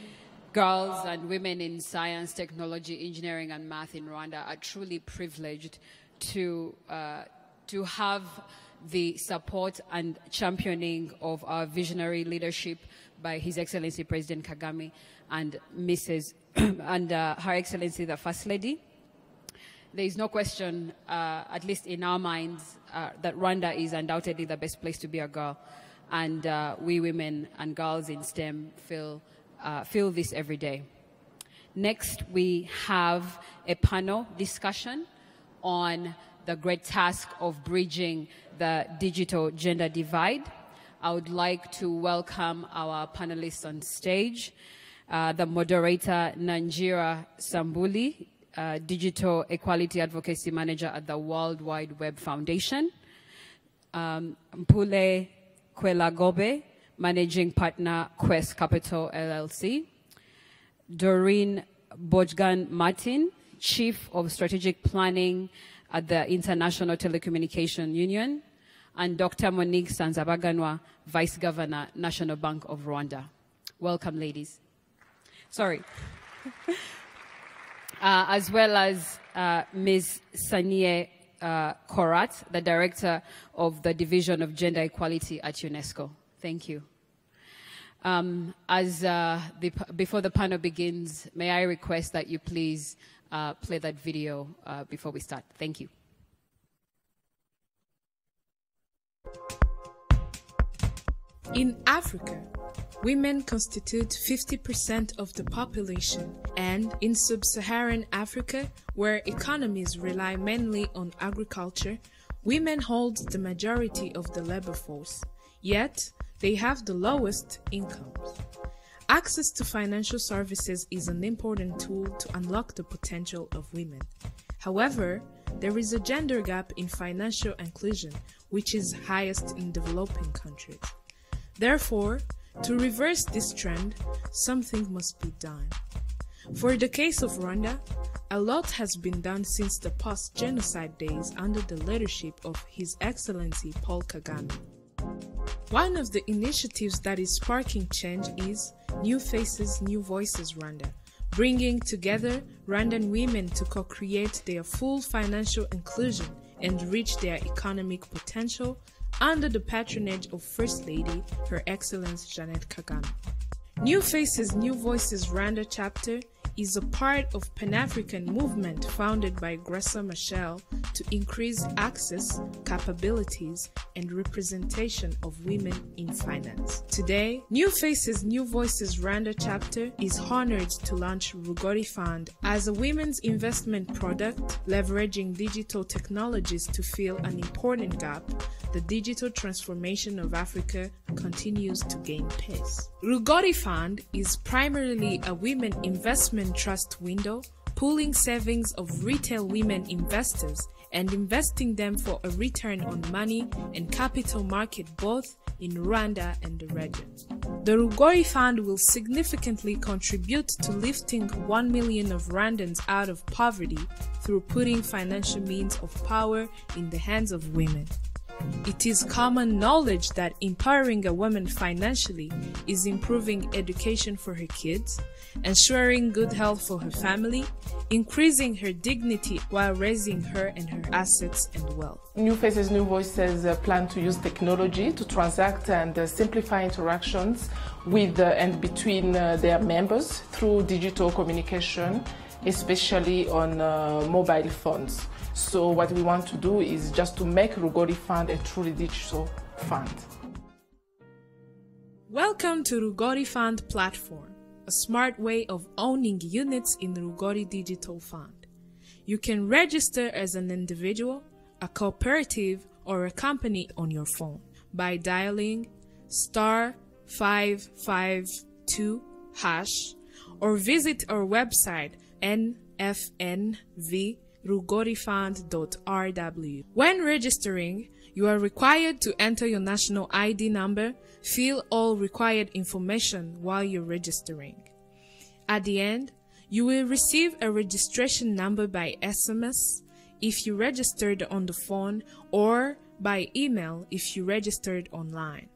girls and women in science, technology, engineering, and math in Rwanda are truly privileged to have the support and championing of our visionary leadership by His Excellency President Kagame and Her Excellency the First Lady. There is no question, at least in our minds, that Rwanda is undoubtedly the best place to be a girl, and we women and girls in STEM feel this every day. Next, we have a panel discussion on the great task of bridging the digital gender divide. I would like to welcome our panelists on stage. The moderator, Nanjira Sambuli, Digital Equality Advocacy Manager at the World Wide Web Foundation. Mpule Kwelagobe, Managing Partner, Quest Capital LLC. Doreen Bojgan Martin, Chief of Strategic Planning at the International Telecommunication Union, and Dr. Monique Sanzabaganwa, Vice Governor, National Bank of Rwanda. Welcome, ladies. Sorry. As well as Ms. Sanie Korat, the Director of the Division of Gender Equality at UNESCO. Thank you. Before the panel begins, may I request that you please play that video before we start. Thank you. In Africa, women constitute 50% of the population, and in sub-Saharan Africa, where economies rely mainly on agriculture, women hold the majority of the labor force, yet they have the lowest incomes. Access to financial services is an important tool to unlock the potential of women. However, there is a gender gap in financial inclusion, which is highest in developing countries. Therefore, to reverse this trend, something must be done. For the case of Rwanda, a lot has been done since the post-genocide days under the leadership of His Excellency Paul Kagame. One of the initiatives that is sparking change is New Faces, New Voices Rwanda, bringing together Rwandan women to co-create their full financial inclusion and reach their economic potential under the patronage of First Lady, Her Excellency Jeanette Kagame. New Faces, New Voices Rwanda chapter is a part of Pan-African movement founded by Gressa Machel to increase access, capabilities, and representation of women in finance. Today, New Faces, New Voices Rwanda chapter is honored to launch Rugori Fund as a women's investment product, leveraging digital technologies to fill an important gap. The digital transformation of Africa continues to gain pace. Rugori Fund is primarily a women investment trust window, pooling savings of retail women investors and investing them for a return on money and capital market both in Rwanda and the region. The Rugori Fund will significantly contribute to lifting 1 million of Rwandans out of poverty through putting financial means of power in the hands of women. It is common knowledge that empowering a woman financially is improving education for her kids, ensuring good health for her family, increasing her dignity while raising her and her assets and wealth. New Faces, New Voices plan to use technology to transact and simplify interactions with and between their members through digital communication, especially on mobile phones. So what we want to do is just to make Rugori Fund a truly digital fund. Welcome to Rugori Fund platform, a smart way of owning units in the Rugori Digital Fund. You can register as an individual, a cooperative, or a company on your phone by dialing *552# or visit our website nfnvrugorifund.rw. When registering, you are required to enter your national ID number, fill all required information while you're registering. At the end, you will receive a registration number by SMS if you registered on the phone or by email if you registered online.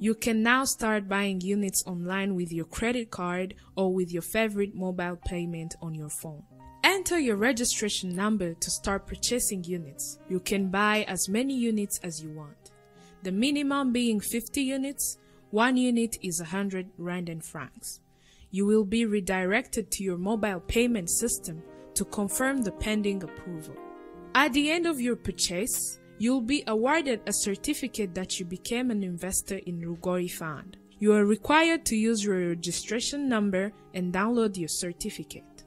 You can now start buying units online with your credit card or with your favorite mobile payment on your phone. Enter your registration number to start purchasing units. You can buy as many units as you want. The minimum being 50 units, 1 unit is 100 Rwandan francs. You will be redirected to your mobile payment system to confirm the pending approval. At the end of your purchase, you'll be awarded a certificate that you became an investor in Rugori Fund. You are required to use your registration number and download your certificate.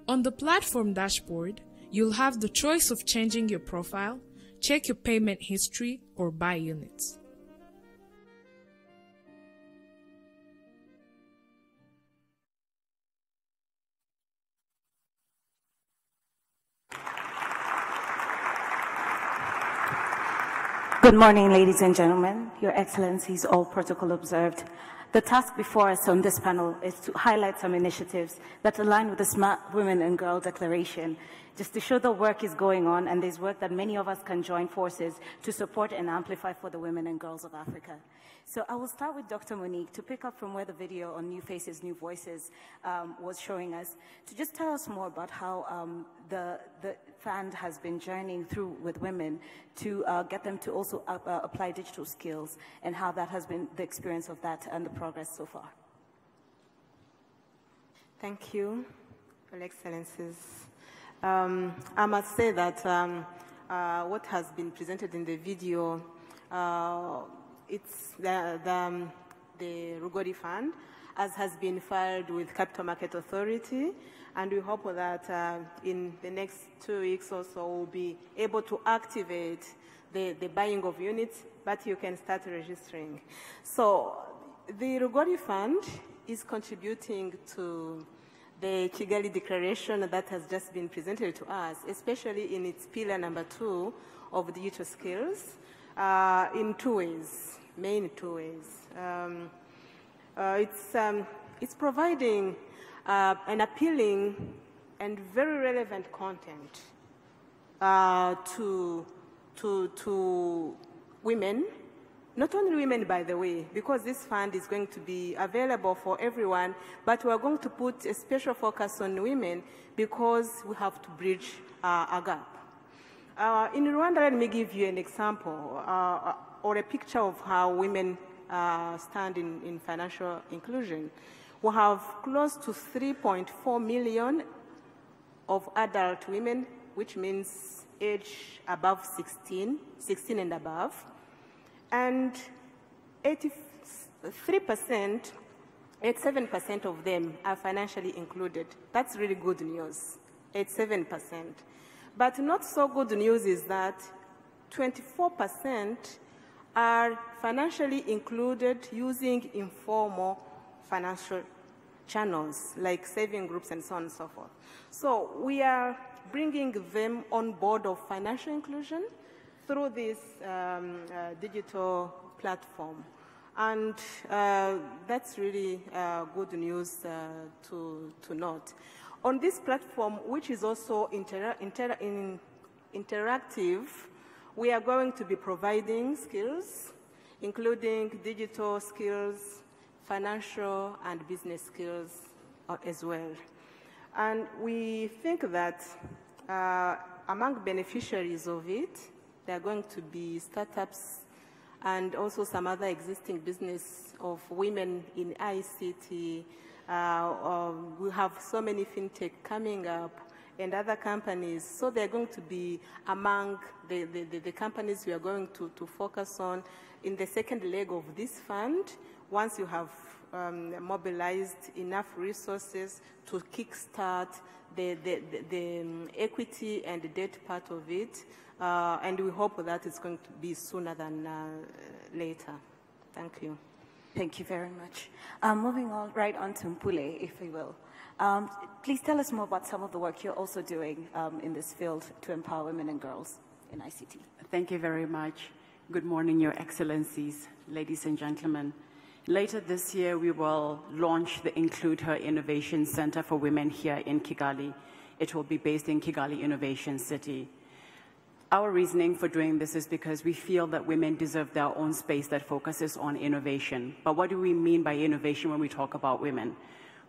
On the platform dashboard, you'll have the choice of changing your profile, check your payment history, or buy units. Good morning, ladies and gentlemen, Your Excellencies, all protocol observed. The task before us on this panel is to highlight some initiatives that align with the Smart Women and Girl Declaration, just to show the work is going on and there's work that many of us can join forces to support and amplify for the women and girls of Africa. So I will start with Dr. Monique to pick up from where the video on New Faces, New Voices was showing us, to just tell us more about how the fund has been journeying through with women to get them to also apply digital skills, and how that has been the experience of that and the progress so far. Thank you, Your Excellencies. I must say that what has been presented in the video, it's the Rugori Fund, as has been filed with Capital Market Authority, and we hope that in the next 2 weeks or so we'll be able to activate the buying of units, but you can start registering. So the Rugori Fund is contributing to the Kigali Declaration that has just been presented to us, especially in its pillar number 2 of digital skills, in 2 ways, main 2 ways. It's providing an appealing and very relevant content to women, not only women, by the way, because this fund is going to be available for everyone, but we are going to put a special focus on women because we have to bridge a gap. In Rwanda, let me give you an example or a picture of how women stand in financial inclusion. We have close to 3.4 million of adult women, which means age above 16 and above. And 87% of them are financially included. That's really good news, 87%. But not so good news is that 24% are financially included using informal financial channels like saving groups and so on and so forth. So we are bringing them on board of financial inclusion through this digital platform. And that's really good news to note. On this platform, which is also interactive, we are going to be providing skills, including digital skills, financial and business skills as well. And we think that among beneficiaries of it, there are going to be startups and also some other existing business of women in ICT. We have so many fintech coming up and other companies. So they're going to be among the companies we are going to focus on in the second leg of this fund, once you have mobilized enough resources to kickstart the equity and the debt part of it. And we hope that it's going to be sooner than later. Thank you. Thank you very much. Moving on right on to Mpule, if you will. Please tell us more about some of the work you're also doing in this field to empower women and girls in ICT. Thank you very much. Good morning, Your Excellencies, ladies and gentlemen. Later this year, we will launch the Include Her Innovation Center for Women here in Kigali. It will be based in Kigali Innovation City. Our reasoning for doing this is because we feel that women deserve their own space that focuses on innovation. But what do we mean by innovation when we talk about women?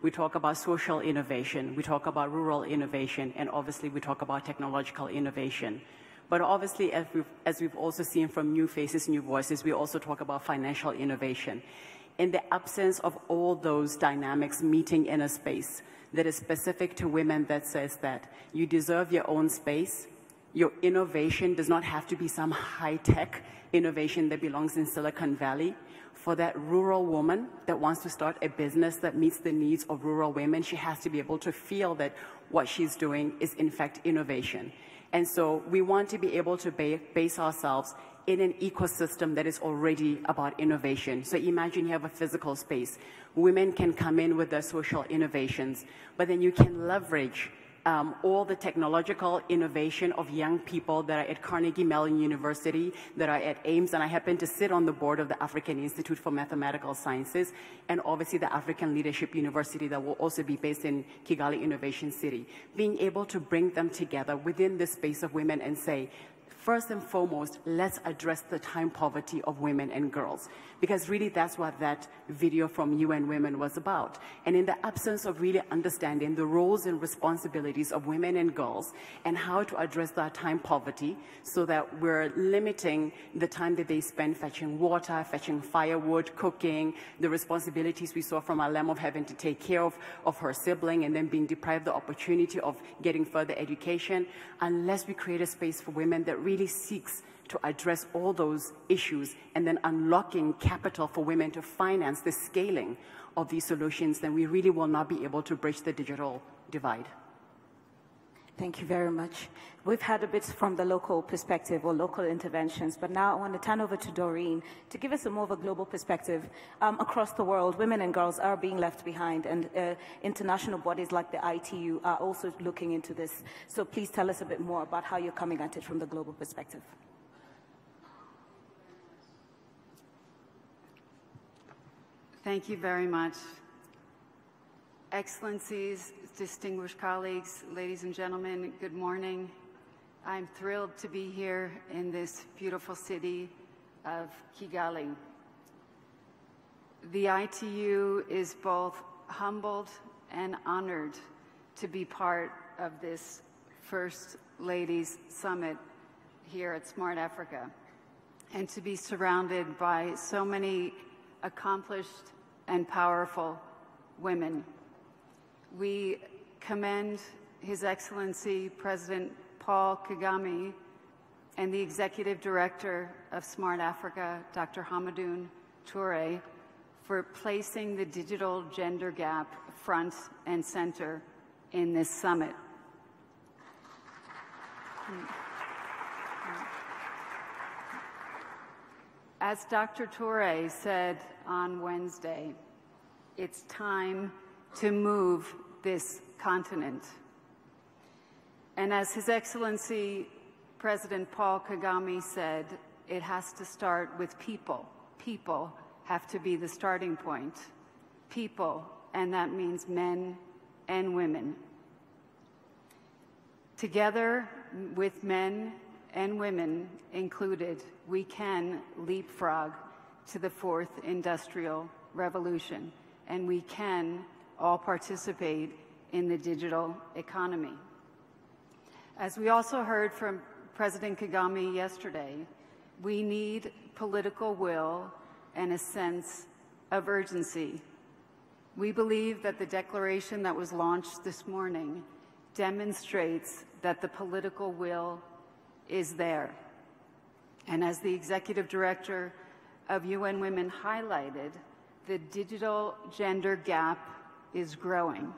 We talk about social innovation, we talk about rural innovation, and obviously we talk about technological innovation. But obviously, as we've also seen from new faces, new voices, we also talk about financial innovation. In the absence of all those dynamics meeting in a space that is specific to women, that says that you deserve your own space, your innovation does not have to be some high-tech innovation that belongs in Silicon Valley. For that rural woman that wants to start a business that meets the needs of rural women, she has to be able to feel that what she's doing is in fact innovation. And so we want to be able to base ourselves in an ecosystem that is already about innovation. So imagine you have a physical space. Women can come in with their social innovations, but then you can leverage all the technological innovation of young people that are at Carnegie Mellon University, that are at Ames, and I happen to sit on the board of the African Institute for Mathematical Sciences, and obviously the African Leadership University that will also be based in Kigali Innovation City. Being able to bring them together within the space of women and say, first and foremost, let's address the time poverty of women and girls, because really that's what that video from UN Women was about. And in the absence of really understanding the roles and responsibilities of women and girls and how to address that time poverty so that we're limiting the time that they spend fetching water, fetching firewood, cooking, the responsibilities we saw from Alem of having to take care of her sibling and then being deprived the opportunity of getting further education, unless we create a space for women that really seeks to address all those issues and then unlocking capital for women to finance the scaling of these solutions, then we really will not be able to bridge the digital divide. Thank you very much. We've had a bit from the local perspective or local interventions, but now I want to turn over to Doreen to give us a more of a global perspective. Across the world, women and girls are being left behind, and international bodies like the ITU are also looking into this. So please tell us a bit more about how you're coming at it from the global perspective. Thank you very much. Excellencies, distinguished colleagues, ladies and gentlemen, good morning. I'm thrilled to be here in this beautiful city of Kigali. The ITU is both humbled and honored to be part of this First Ladies Summit here at Smart Africa, and to be surrounded by so many accomplished and powerful women. We commend His Excellency President Paul Kagame and the Executive Director of Smart Africa, Dr. Hamadoun Touré, for placing the digital gender gap front and center in this summit. As Dr. Touré said on Wednesday, it's time to move this continent. And as His Excellency President Paul Kagame said, it has to start with people. People have to be the starting point. People, and that means men and women. Together with men and women included, we can leapfrog to the fourth industrial revolution, and we can all participate in the digital economy. As we also heard from President Kagame yesterday, we need political will and a sense of urgency. We believe that the declaration that was launched this morning demonstrates that the political will is there. And as the Executive Director of UN Women highlighted, the digital gender gap is growing.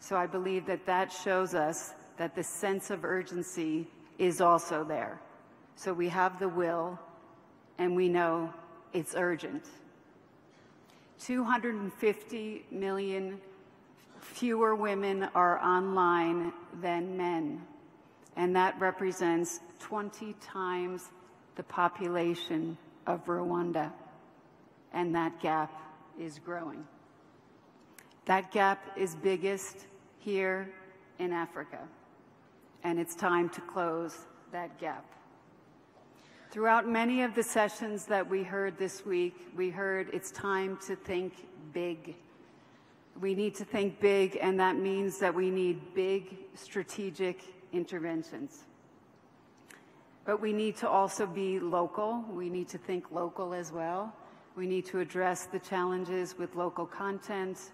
So I believe that that shows us that the sense of urgency is also there. So we have the will, and we know it's urgent. 250 million fewer women are online than men, and that represents 20 times the population of Rwanda, and that gap is growing. That gap is biggest here in Africa, and it's time to close that gap. Throughout many of the sessions that we heard this week, we heard it's time to think big. We need to think big, and that means that we need big strategic interventions. But we need to also be local. We need to think local as well. We need to address the challenges with local content,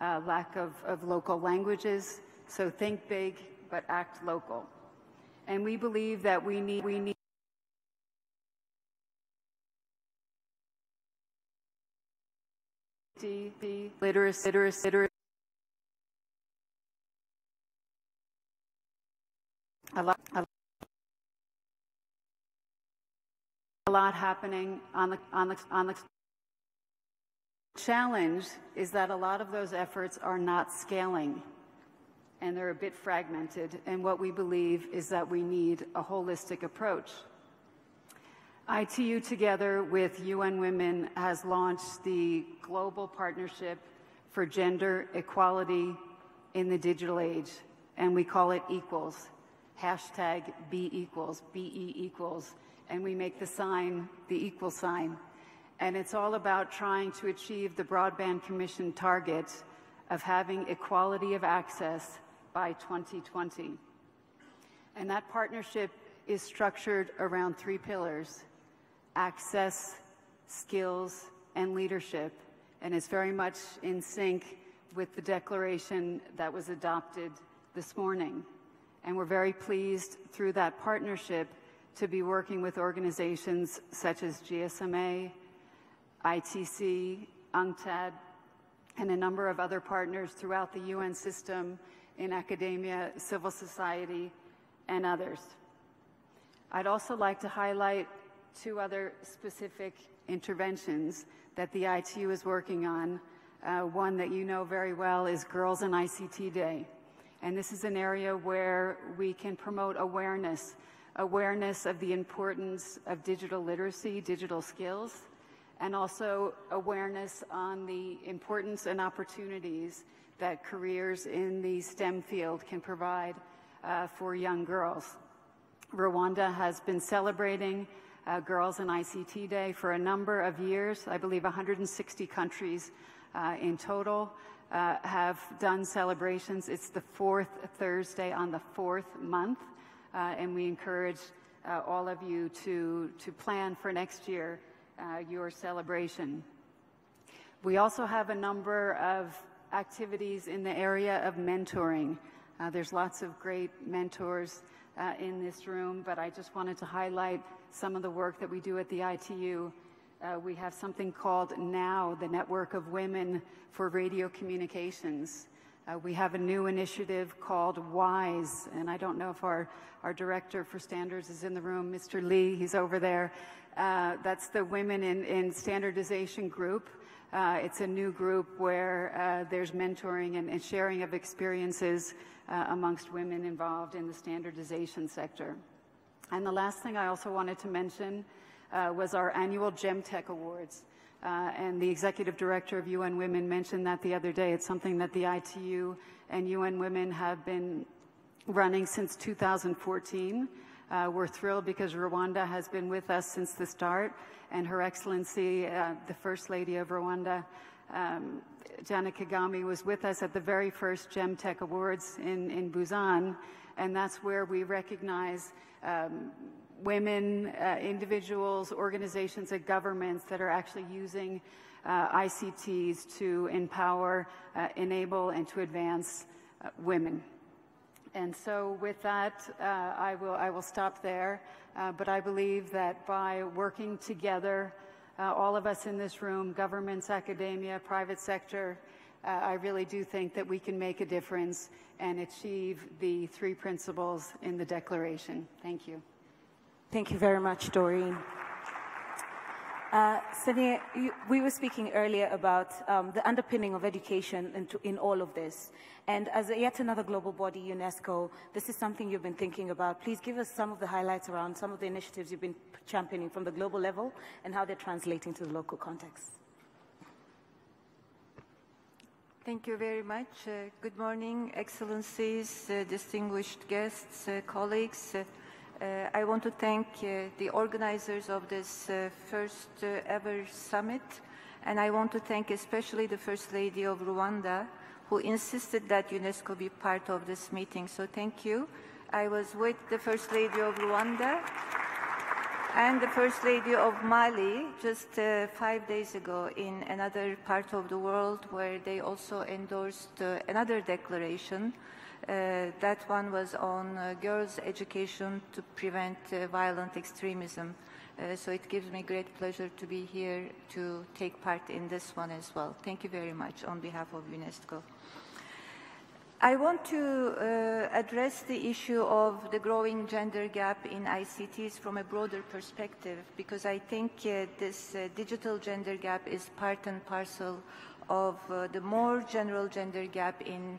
lack of local languages. So think big, but act local. And we believe that we need literacy. A lot happening on the challenge is that a lot of those efforts are not scaling, and they're a bit fragmented, and what we believe is that we need a holistic approach. ITU, together with UN Women, has launched the Global Partnership for Gender Equality in the Digital Age, and we call it Equals, hashtag #BeEquals, BE equals, and we make the sign the equal sign. And it's all about trying to achieve the Broadband Commission target of having equality of access by 2020. And that partnership is structured around 3 pillars: access, skills, and leadership, and is very much in sync with the declaration that was adopted this morning. And we're very pleased through that partnership to be working with organizations such as GSMA, ITC, UNCTAD, and a number of other partners throughout the UN system, in academia, civil society, and others. I'd also like to highlight 2 other specific interventions that the ITU is working on. One that you know very well is Girls in ICT Day. And this is an area where we can promote awareness of the importance of digital literacy, digital skills, and also awareness on the importance and opportunities that careers in the STEM field can provide for young girls. Rwanda has been celebrating Girls in ICT Day for a number of years. I believe 160 countries in total have done celebrations. It's the 4th Thursday on the 4th month, and we encourage all of you to plan for next year your celebration. We also have a number of activities in the area of mentoring. There's lots of great mentors in this room, but I just wanted to highlight some of the work that we do at the ITU. We have something called NOW, the Network of Women for Radio Communications. We have a new initiative called WISE, and I don't know if our Director for Standards is in the room, Mr. Lee, he's over there. That's the Women in Standardization group. It's a new group where there's mentoring and sharing of experiences amongst women involved in the standardization sector. And the last thing I also wanted to mention was our annual GemTech Awards. And the Executive Director of UN Women mentioned that the other day. It's something that the ITU and UN Women have been running since 2014. We're thrilled because Rwanda has been with us since the start, and Her Excellency, the First Lady of Rwanda, Janet Kagame, was with us at the very first GemTech Awards in Busan, and that's where we recognize women, individuals, organizations, and governments that are actually using ICTs to empower, enable, and to advance women. And so with that, I will stop there. But I believe that by working together, all of us in this room, governments, academia, private sector, I really do think that we can make a difference and achieve the 3 principles in the Declaration. Thank you. Thank you very much, Doreen. Sania, we were speaking earlier about the underpinning of education in all of this. And as yet another global body, UNESCO, this is something you've been thinking about. Please give us some of the highlights around some of the initiatives you've been championing from the global level and how they're translating to the local context. Thank you very much. Good morning, Excellencies, distinguished guests, colleagues. I want to thank the organizers of this first ever summit, and I want to thank especially the First Lady of Rwanda, who insisted that UNESCO be part of this meeting. So thank you. I was with the First Lady of Rwanda and the First Lady of Mali just 5 days ago in another part of the world where they also endorsed another declaration. That one was on girls' education to prevent violent extremism. So it gives me great pleasure to be here to take part in this one as well. Thank you very much on behalf of UNESCO. I want to address the issue of the growing gender gap in ICTs from a broader perspective, because I think this digital gender gap is part and parcel of the more general gender gap in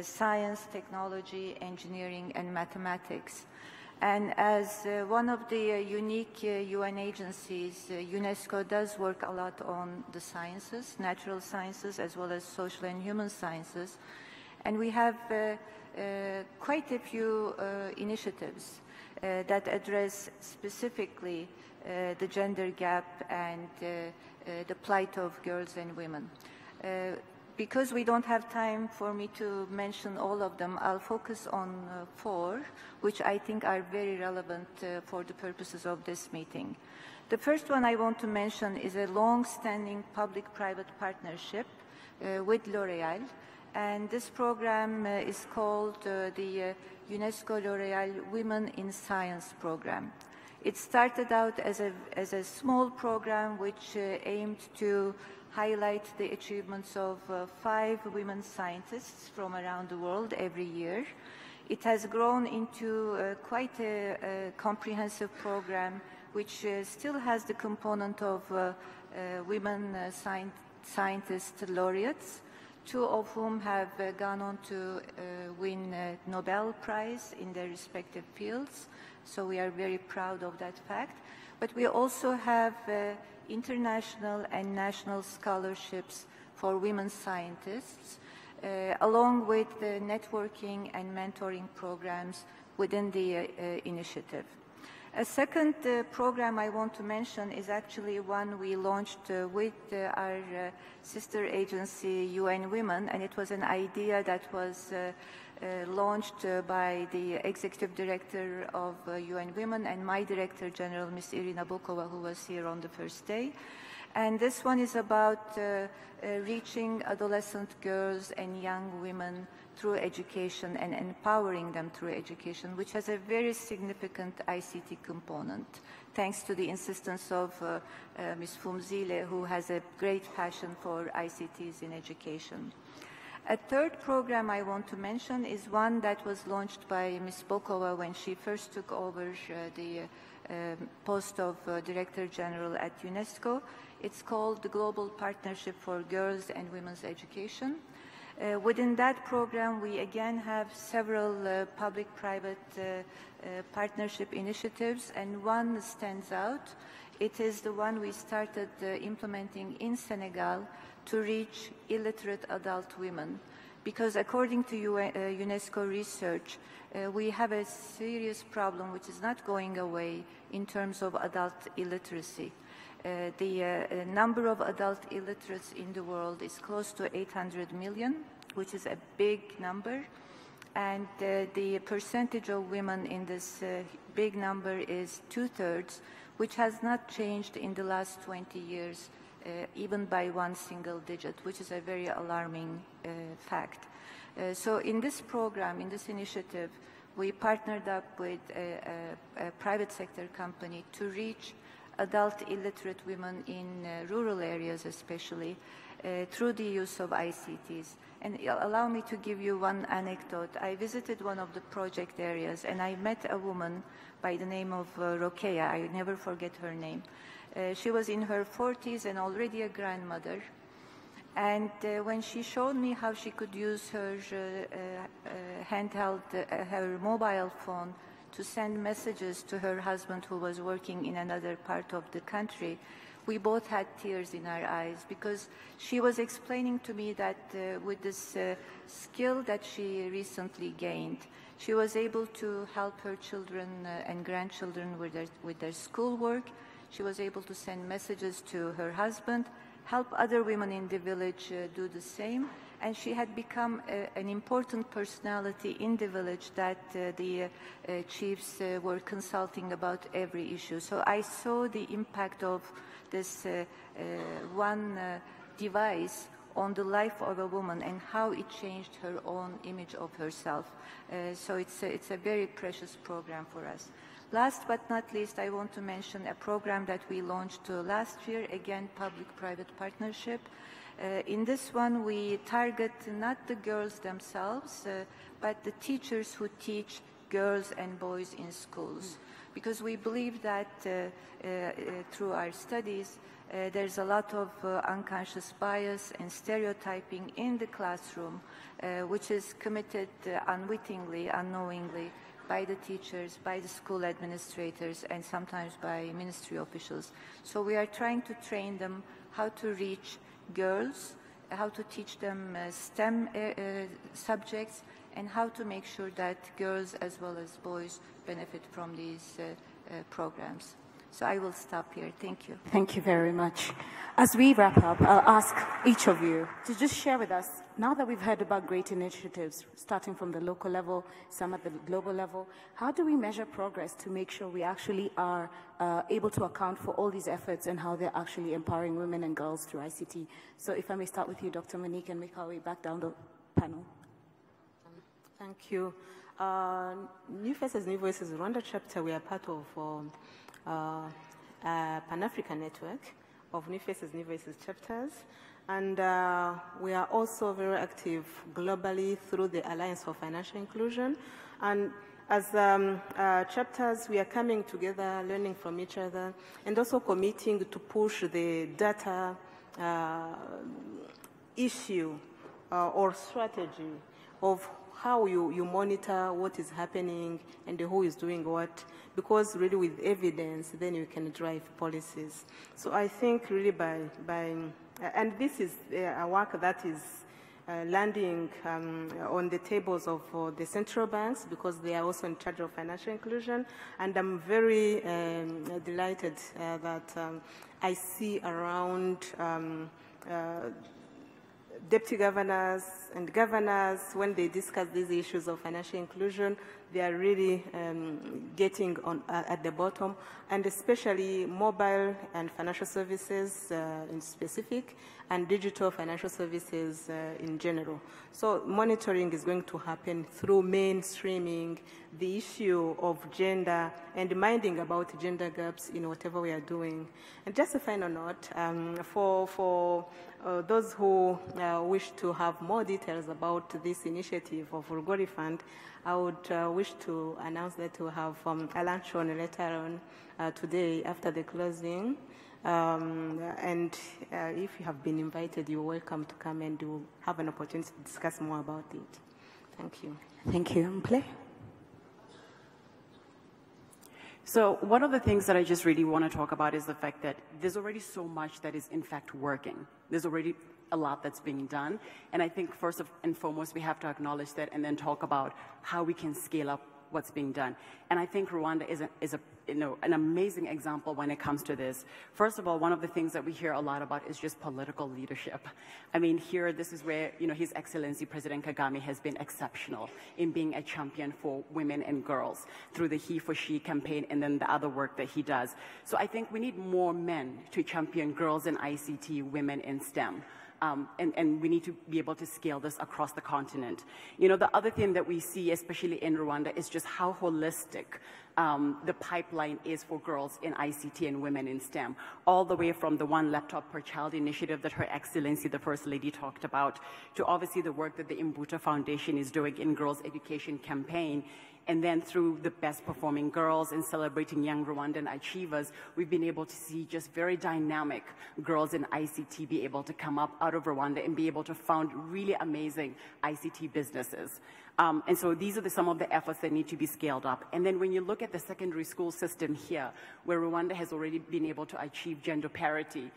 science, technology, engineering, and mathematics. And as one of the unique UN agencies, UNESCO does work a lot on the sciences, natural sciences, as well as social and human sciences. And we have quite a few initiatives that address specifically the gender gap and the plight of girls and women. Because we don't have time for me to mention all of them, I'll focus on 4, which I think are very relevant for the purposes of this meeting. The first one I want to mention is a long-standing public-private partnership with L'Oréal. And this program is called the UNESCO L'Oréal Women in Science program. It started out as a small program which aimed to highlight the achievements of 5 women scientists from around the world every year. It has grown into quite a comprehensive program which still has the component of women scientist laureates, 2 of whom have gone on to win a Nobel Prize in their respective fields. So we are very proud of that fact. But we also have international and national scholarships for women scientists, along with the networking and mentoring programs within the initiative. A second program I want to mention is actually one we launched with our sister agency, UN Women, and it was an idea that was launched by the Executive Director of UN Women and my Director General, Ms. Irina Bokova, who was here on the first day. And this one is about reaching adolescent girls and young women through education and empowering them through education, which has a very significant ICT component, thanks to the insistence of Ms. Fumzile, who has a great passion for ICTs in education. A third program I want to mention is one that was launched by Ms. Bokova when she first took over the post of Director General at UNESCO. It's called the Global Partnership for Girls and Women's Education. Within that program, we again have several public-private partnership initiatives, and one stands out. It is the one we started implementing in Senegal to reach illiterate adult women, because according to UNESCO research, we have a serious problem which is not going away in terms of adult illiteracy. The number of adult illiterates in the world is close to 800 million, which is a big number, and the percentage of women in this big number is 2/3, which has not changed in the last 20 years, even by one single digit, which is a very alarming fact. So in this program, in this initiative, we partnered up with a private sector company to reach adult illiterate women in rural areas especially through the use of ICTs. And allow me to give you one anecdote. I visited one of the project areas and I met a woman by the name of Rokeya. I never forget her name. She was in her 40s and already a grandmother. And when she showed me how she could use her handheld, her mobile phone to send messages to her husband who was working in another part of the country, we both had tears in our eyes, because she was explaining to me that with this skill that she recently gained, she was able to help her children and grandchildren with their schoolwork. She was able to send messages to her husband, help other women in the village do the same, and she had become an important personality in the village that the chiefs were consulting about every issue. So I saw the impact of this one device on the life of a woman and how it changed her own image of herself. So it's a very precious program for us. Last but not least, I want to mention a program that we launched last year, again, public-private partnership. In this one, we target not the girls themselves, but the teachers who teach girls and boys in schools. Because we believe that through our studies, there's a lot of unconscious bias and stereotyping in the classroom, which is committed unwittingly, unknowingly, by the teachers, by the school administrators, and sometimes by ministry officials. So we are trying to train them how to reach girls, how to teach them STEM subjects, and how to make sure that girls as well as boys benefit from these programs. So I will stop here. Thank you. Thank you very much. As we wrap up, I'll ask each of you to just share with us, now that we've heard about great initiatives, starting from the local level, some at the global level, how do we measure progress to make sure we actually are able to account for all these efforts and how they're actually empowering women and girls through ICT? So if I may start with you, Dr. Monique, and make our way back down the panel. Thank you. New Faces, New Voices Rwanda chapter, we are part of a Pan-African network of New Faces, New Voices chapters. And we are also very active globally through the Alliance for Financial Inclusion. And as chapters, we are coming together, learning from each other, and also committing to push the data issue or strategy of how you monitor what is happening and who is doing what, because really with evidence, then you can drive policies. So I think really and this is a work that is landing on the tables of the central banks, because they are also in charge of financial inclusion. And I'm very delighted that I see around deputy governors and governors, when they discuss these issues of financial inclusion, they are really getting on at the bottom, and especially mobile and financial services in specific, and digital financial services in general. So monitoring is going to happen through mainstreaming the issue of gender and minding about gender gaps in whatever we are doing. And just a final note, for those who wish to have more details about this initiative of Rugori Fund, I would wish to announce that we'll have a luncheon later on today after the closing. And if you have been invited, you're welcome to come and you'll have an opportunity to discuss more about it. Thank you. Thank you. Mple? So one of the things that I just really want to talk about is the fact that there's already so much that is in fact working. There's already a lot that's being done. And I think first and foremost, we have to acknowledge that and then talk about how we can scale up what's being done. And I think Rwanda is an amazing example when it comes to this. First of all, one of the things that we hear a lot about is just political leadership. I mean, here, this is where, His Excellency President Kagame has been exceptional in being a champion for women and girls through the He for She campaign and then the other work that he does. So I think we need more men to champion girls in ICT, women in STEM. And we need to be able to scale this across the continent. The other thing that we see, especially in Rwanda, is just how holistic the pipeline is for girls in ICT and women in STEM, all the way from the One Laptop Per Child initiative that Her Excellency, the First Lady, talked about, to obviously the work that the Imbuto Foundation is doing in Girls Education Campaign. And then through the best performing girls and celebrating young Rwandan achievers, we've been able to see just very dynamic girls in ICT be able to come up out of Rwanda and be able to found really amazing ICT businesses. And so these are some of the efforts that need to be scaled up. And then when you look at the secondary school system here, where Rwanda has already been able to achieve gender parity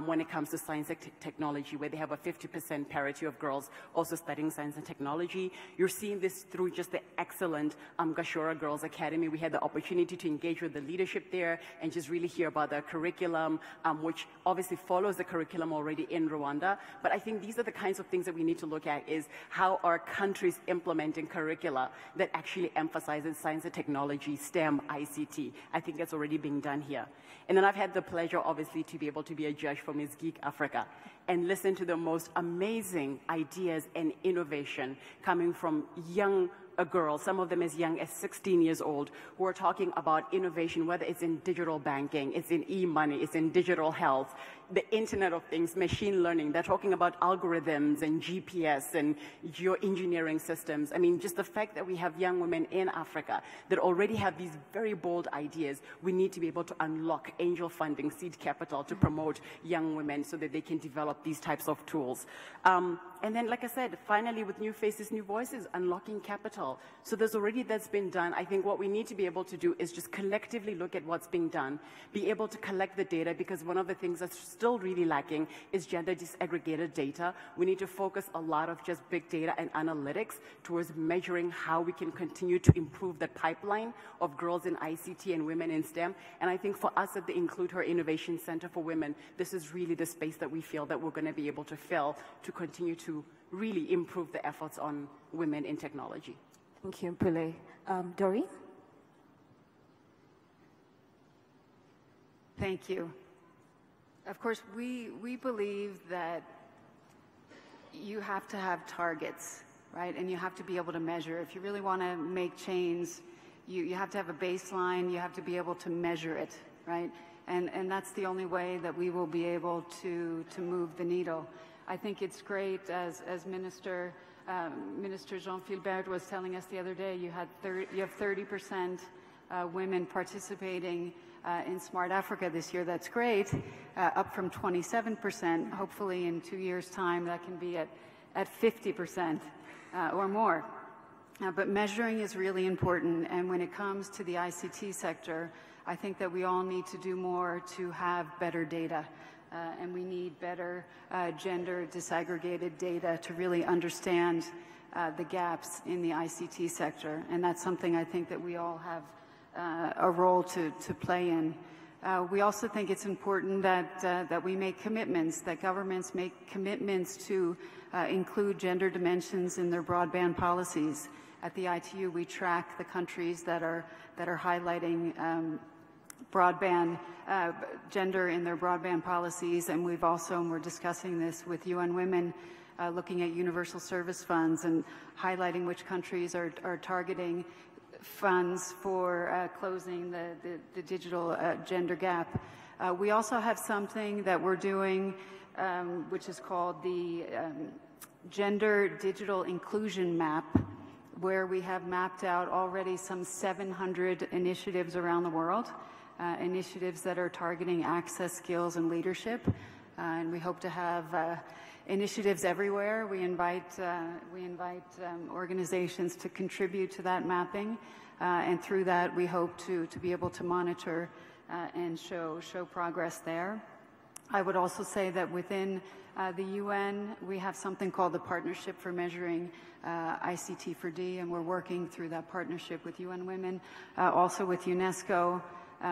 when it comes to science and technology, where they have a 50% parity of girls also studying science and technology. You're seeing this through just the excellent Gashora Girls Academy. We had the opportunity to engage with the leadership there and just really hear about the curriculum, which obviously follows the curriculum already in Rwanda. But I think these are the kinds of things that we need to look at, is how our countries implementing curricula that actually emphasizes science and technology, STEM, ICT. I think that's already being done here. And then I've had the pleasure, obviously, to be able to be a judge for Ms. Geek Africa and listen to the most amazing ideas and innovation coming from young girls, some of them as young as 16 years old, who are talking about innovation, whether it's in digital banking, it's in e-money, it's in digital health, the Internet of Things, machine learning. They're talking about algorithms and GPS and geoengineering systems. I mean, just the fact that we have young women in Africa that already have these very bold ideas, we need to be able to unlock angel funding, seed capital to promote young women so that they can develop these types of tools. And then, like I said, finally, with new faces, new voices, unlocking capital. So there's already that's been done. I think what we need to be able to do is just collectively look at what's being done, be able to collect the data, because one of the things that's still really lacking is gender disaggregated data. We need to focus a lot of just big data and analytics towards measuring how we can continue to improve the pipeline of girls in ICT and women in STEM. And I think for us at the Include Her Innovation Center for Women, this is really the space that we feel that we're going to be able to fill to continue to really improve the efforts on women in technology. Thank you, Mpule. Doreen? Thank you. Of course, we believe that you have to have targets, right? And you have to be able to measure. If you really want to make change, you have to have a baseline. You have to be able to measure it, right? And that's the only way that we will be able to move the needle. I think it's great, as Minister Jean Philbert was telling us the other day, you have 30% women participating in Smart Africa this year. That's great, up from 27%. Hopefully in 2 years' time that can be at 50% or more. But measuring is really important, and when it comes to the ICT sector, I think that we all need to do more to have better data. And we need better gender disaggregated data to really understand the gaps in the ICT sector. And that's something I think that we all have a role to play in. We also think it's important that we make commitments, that governments make commitments to include gender dimensions in their broadband policies. At the ITU, we track the countries that are highlighting broadband gender in their broadband policies, and we're discussing this with UN Women, looking at universal service funds and highlighting which countries are targeting funds for closing the digital gender gap. We also have something that we're doing which is called the Gender Digital Inclusion Map, where we have mapped out already some 700 initiatives around the world, initiatives that are targeting access, skills, and leadership. And we hope to have initiatives everywhere. We invite organizations to contribute to that mapping, and through that we hope to be able to monitor and show progress there. I would also say that within the UN, we have something called the Partnership for Measuring ICT for D, and we're working through that partnership with UN Women, also with UNESCO,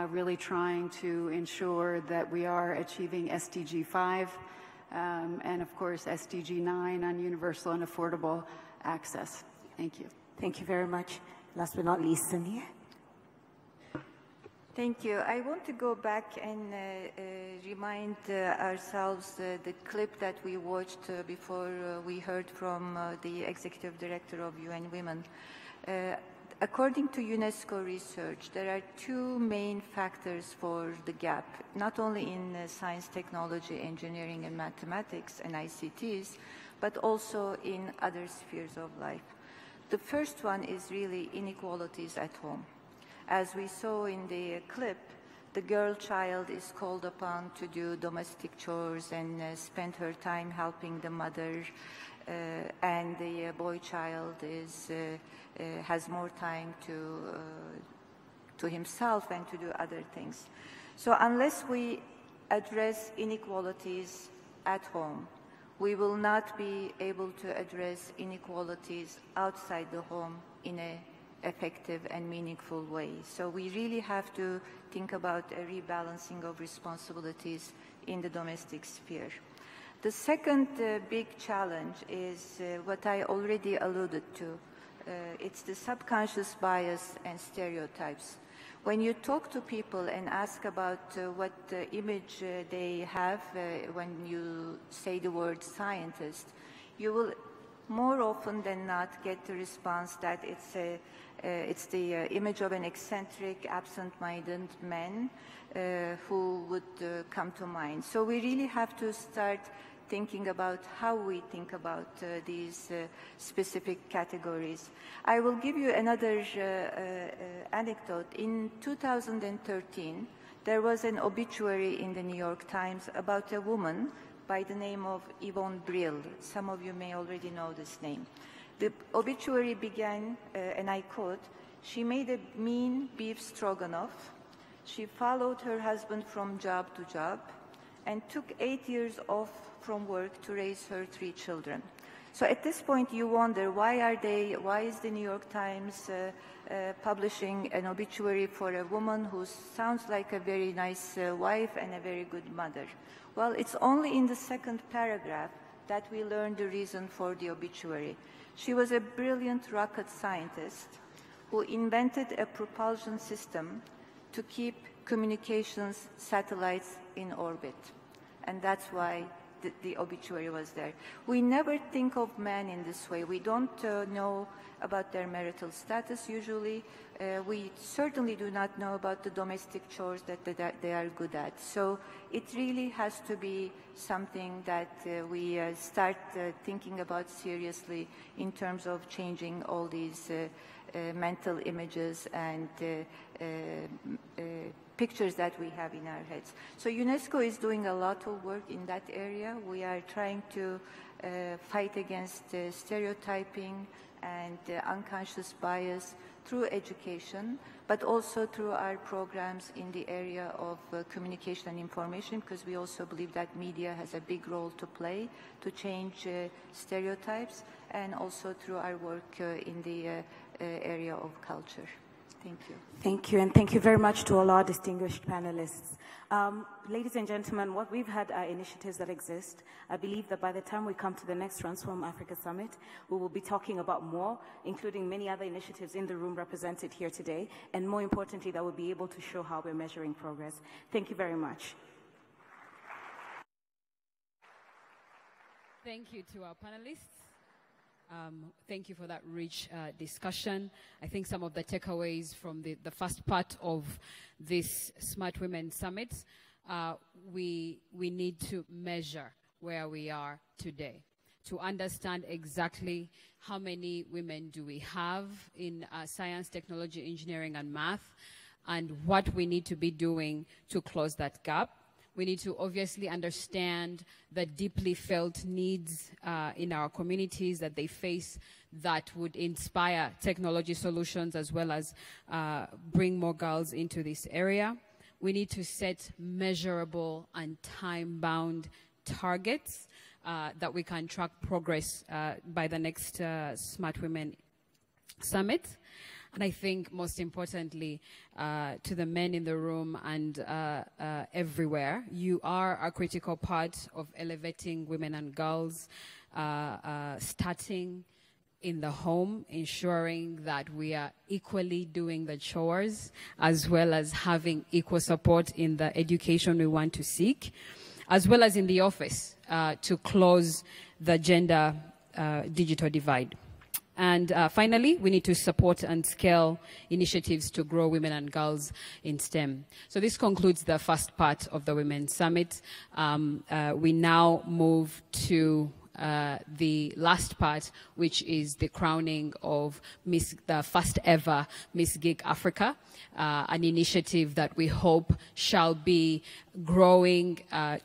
really trying to ensure that we are achieving SDG 5, and of course SDG 9 on universal and affordable access. Thank you. Thank you very much. Last but not least, Sonia. Thank you. I want to go back and remind ourselves the clip that we watched before we heard from the Executive Director of UN Women. According to UNESCO research, there are two main factors for the gap, not only in science, technology, engineering, and mathematics and ICTs, but also in other spheres of life. The first one is really inequalities at home. As we saw in the clip, the girl child is called upon to do domestic chores and spend her time helping the mother, and the boy child has more time to himself and to do other things. So unless we address inequalities at home, we will not be able to address inequalities outside the home in an effective and meaningful way. So we really have to think about a rebalancing of responsibilities in the domestic sphere. The second big challenge is what I already alluded to. It's the subconscious bias and stereotypes. When you talk to people and ask about what image they have when you say the word scientist, you will more often than not get the response that it's the image of an eccentric, absent-minded man who would come to mind. So we really have to start thinking about how we think about these specific categories. I will give you another anecdote. In 2013, there was an obituary in the New York Times about a woman by the name of Yvonne Brill. Some of you may already know this name. The obituary began, and I quote, "She made a mean beef stroganoff. She followed her husband from job to job and took 8 years off from work to raise her 3 children." So at this point you wonder, why is the New York Times publishing an obituary for a woman who sounds like a very nice wife and a very good mother? Well, it's only in the second paragraph that we learn the reason for the obituary. She was a brilliant rocket scientist who invented a propulsion system to keep communications satellites in orbit. And that's why the obituary was there. We never think of men in this way. We don't know about their marital status usually. We certainly do not know about the domestic chores that they are good at. So it really has to be something that we start thinking about seriously in terms of changing all these mental images and pictures that we have in our heads. So UNESCO is doing a lot of work in that area. We are trying to fight against stereotyping and unconscious bias through education, but also through our programs in the area of communication and information, because we also believe that media has a big role to play to change stereotypes, and also through our work in the area of culture. Thank you. Thank you, and thank you very much to all our distinguished panelists. Ladies and gentlemen, what we've had are initiatives that exist. I believe that by the time we come to the next Transform Africa Summit, we will be talking about more, including many other initiatives in the room represented here today, and more importantly, that we'll be able to show how we're measuring progress. Thank you very much. Thank you to our panelists. Thank you for that rich discussion. I think some of the takeaways from the first part of this Smart Women Summit, we need to measure where we are today to understand exactly how many women do we have in science, technology, engineering, and math, and what we need to be doing to close that gap. We need to obviously understand the deeply felt needs in our communities that they face that would inspire technology solutions as well as bring more girls into this area. We need to set measurable and time-bound targets that we can track progress by the next Smart Women Summit. And I think most importantly, to the men in the room and everywhere, you are a critical part of elevating women and girls, starting in the home, ensuring that we are equally doing the chores, as well as having equal support in the education we want to seek, as well as in the office to close the gender digital divide. And finally, we need to support and scale initiatives to grow women and girls in STEM. So this concludes the first part of the Women's Summit. We now move to the last part, which is the crowning of the first ever Miss Geek Africa, an initiative that we hope shall be growing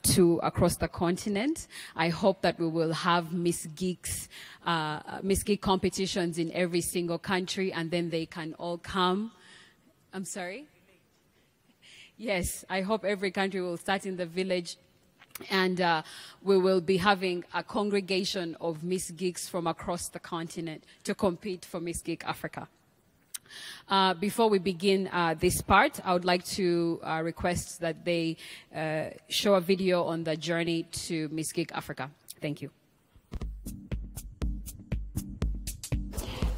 to across the continent. I hope that we will have Miss Geek competitions in every single country, and then they can all come. I'm sorry? Yes, I hope every country will start in the village. And we will be having a congregation of Miss Geeks from across the continent to compete for Miss Geek Africa. Before we begin this part, I would like to request that they show a video on the journey to Miss Geek Africa. Thank you.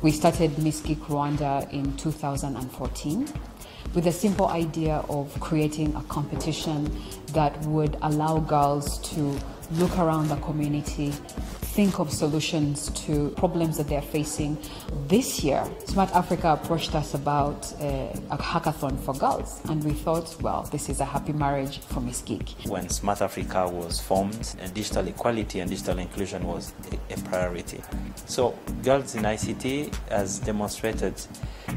We started Miss Geek Rwanda in 2014. With a simple idea of creating a competition that would allow girls to look around the community, think of solutions to problems that they're facing. This year, Smart Africa approached us about a hackathon for girls, and we thought, well, this is a happy marriage for Miss Geek. When Smart Africa was formed, digital equality and digital inclusion was a priority. So Girls in ICT has demonstrated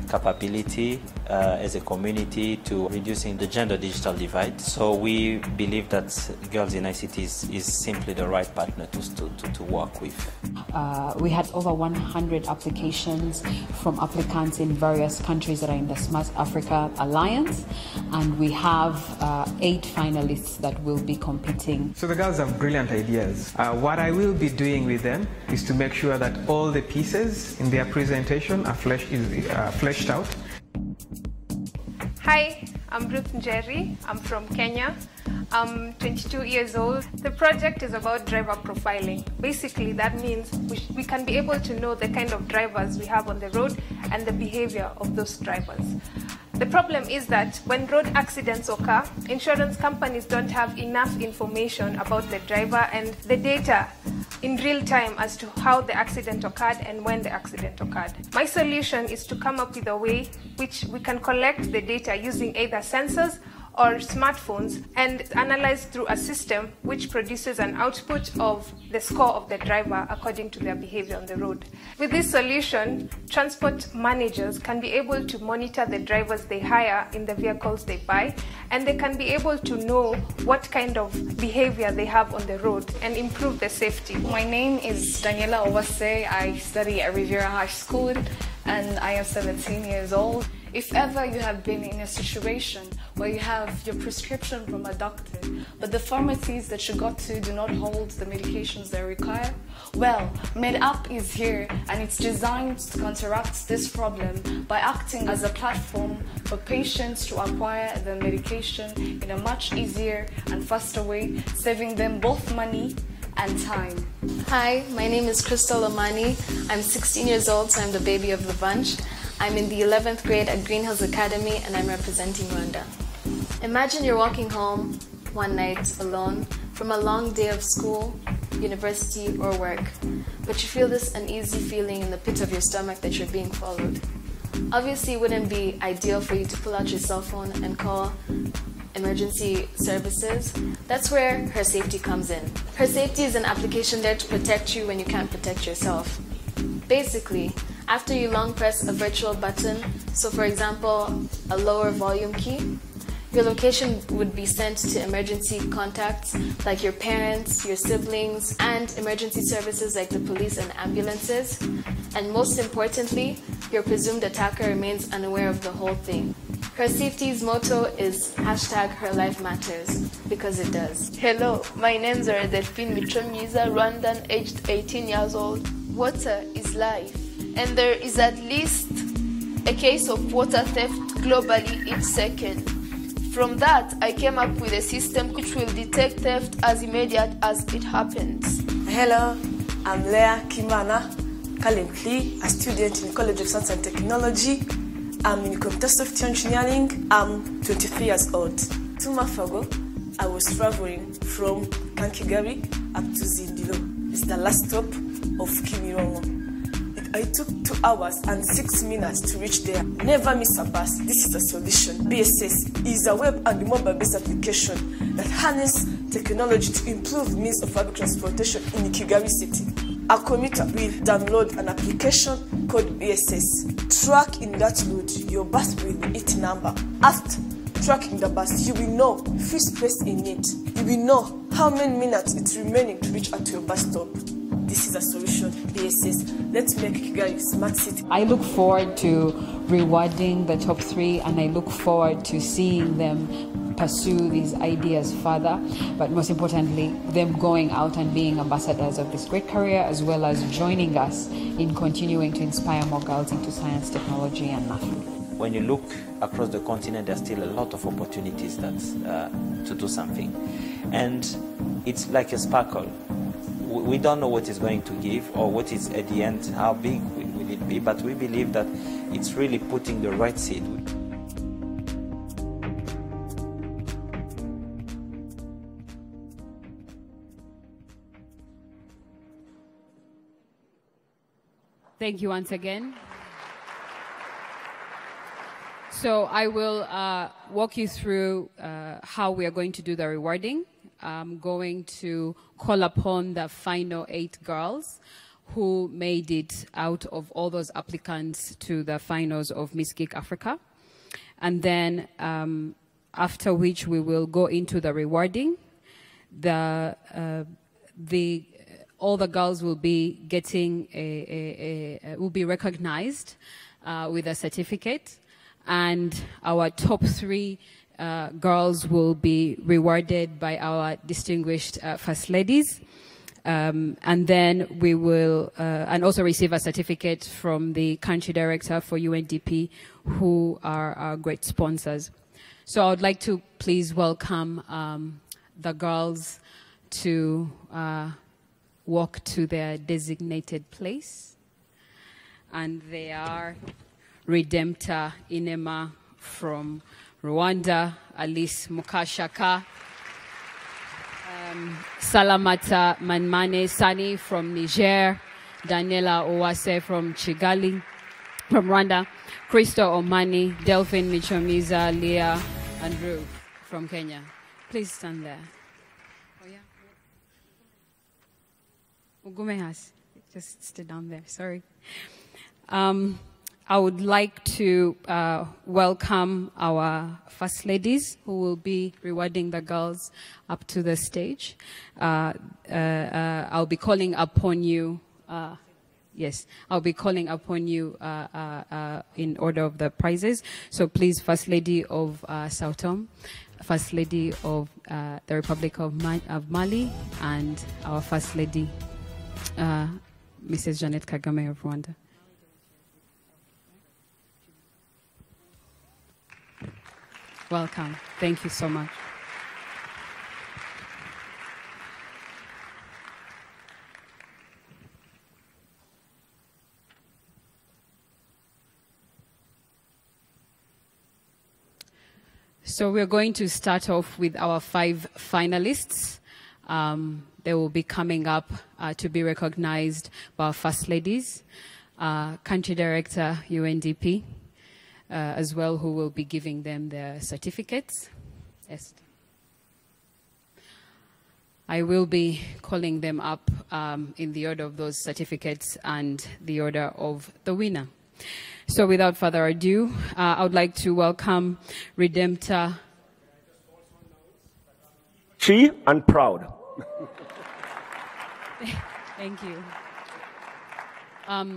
capability as a community to reducing the gender digital divide. So we believe that Girls in ICT is simply the right partner to work with. We had over 100 applications from applicants in various countries that are in the Smart Africa Alliance, and we have 8 finalists that will be competing. So the girls have brilliant ideas. What I will be doing with them is to make sure that all the pieces in their presentation are fleshed out. Hi, I'm Ruth Njeri. I'm from Kenya. I'm 22 years old. The project is about driver profiling. Basically, that means we can be able to know the kind of drivers we have on the road and the behavior of those drivers. The problem is that when road accidents occur, insurance companies don't have enough information about the driver and the data in real time as to how the accident occurred and when the accident occurred. My solution is to come up with a way which we can collect the data using either sensors or smartphones and analyze through a system which produces an output of the score of the driver according to their behavior on the road. With this solution, transport managers can be able to monitor the drivers they hire in the vehicles they buy, and they can be able to know what kind of behavior they have on the road and improve the safety. My name is Daniela Owase. I study at Riviera High School and I am 17 years old. If ever you have been in a situation where you have your prescription from a doctor, but the pharmacies that you got to do not hold the medications they require, well, MedUp is here and it's designed to counteract this problem by acting as a platform for patients to acquire the medication in a much easier and faster way, saving them both money and time. Hi, my name is Crystal Omani. I'm 16 years old, so I'm the baby of the bunch. I'm in the 11th grade at Green Hills Academy and I'm representing Rwanda. Imagine you're walking home one night alone from a long day of school, university or work, but you feel this uneasy feeling in the pit of your stomach that you're being followed. Obviously, it wouldn't be ideal for you to pull out your cell phone and call emergency services. That's where Her Safety comes in. Her Safety is an application there to protect you when you can't protect yourself. Basically, after you long press a virtual button, so for example, a lower volume key, your location would be sent to emergency contacts like your parents, your siblings, and emergency services like the police and ambulances. And most importantly, your presumed attacker remains unaware of the whole thing. Her Safety's motto is #HerLifeMatters, because it does. Hello, my name is Delphine Michomiza, Rwandan, aged 18 years old. Water is life, and there is at least a case of water theft globally each second. From that, I came up with a system which will detect theft as immediate as it happens. Hello, I'm Leah Kimana, currently a student in College of Science and Technology. I'm in computer software engineering. I'm 23 years old. 2 months ago, I was traveling from Kigali up to Zindilo. It's the last stop of Kimirongo. I took 2 hours and 6 minutes to reach there. Never miss a bus. This is a solution. BSS is a web and mobile-based application that harnesses technology to improve means of public transportation in Kigali city. A commuter will download an application called BSS. Track in that route your bus with its number. After tracking the bus, you will know first place in it. You will know how many minutes it's remaining to reach at your bus stop. This is a solution, BSS. Let's make Kigali a smart city. I look forward to rewarding the top 3, and I look forward to seeing them pursue these ideas further, but most importantly, them going out and being ambassadors of this great career, as well as joining us in continuing to inspire more girls into science, technology, and math. When you look across the continent, there's still a lot of opportunities to do something. And it's like a sparkle. We don't know what it's going to give or what is at the end, how big will it be, but we believe that it's really putting the right seed. Thank you once again. So I will walk you through how we are going to do the rewarding. I'm going to call upon the final 8 girls who made it out of all those applicants to the finals of Miss Geek Africa. And then after which we will go into the rewarding. All the girls will be getting will be recognized with a certificate, and our top 3 girls will be rewarded by our distinguished First Ladies. And then we will and also receive a certificate from the country director for UNDP, who are our great sponsors. So I would like to please welcome the girls to walk to their designated place. And they are Redemptor Inema from Rwanda, Alice Mukashaka, Salamata Manmane Sani from Niger, Daniela Owase from Kigali, from Rwanda, Crystal Omani, Delphine Michomiza, Leah, and Ruth from Kenya. Please stand there. Oh yeah. Ugumehas, just stay down there, sorry. I would like to welcome our First Ladies who will be rewarding the girls up to the stage. I'll be calling upon you. Yes, I'll be calling upon you in order of the prizes. So please, First Lady of Sao Tome, First Lady of the Republic of Mali, and our First Lady, Mrs. Jeannette Kagame of Rwanda. Welcome. Thank you so much. So we're going to start off with our 5 finalists. They will be coming up to be recognized by our First Ladies, Country Director, UNDP, as well, who will be giving them their certificates. Yes. I will be calling them up in the order of those certificates and the order of the winner. So without further ado, I would like to welcome Redemptor. She and proud. Thank you.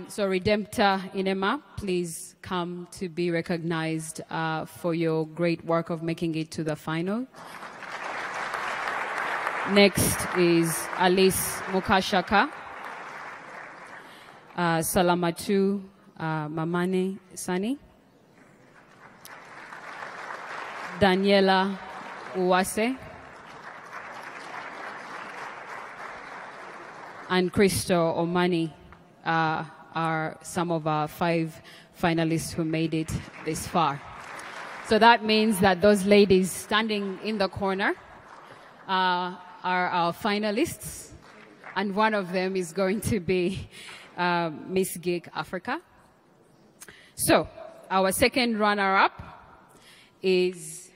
So Redemptor Inema, please come to be recognized for your great work of making it to the final. Next is Alice Mukashaka, Salamatu Mamane Sani, Daniela Uwase, and Christo Omani are some of our 5 finalists who made it this far. So that means that those ladies standing in the corner are our finalists, and one of them is going to be Miss Geek Africa. So our second runner-up is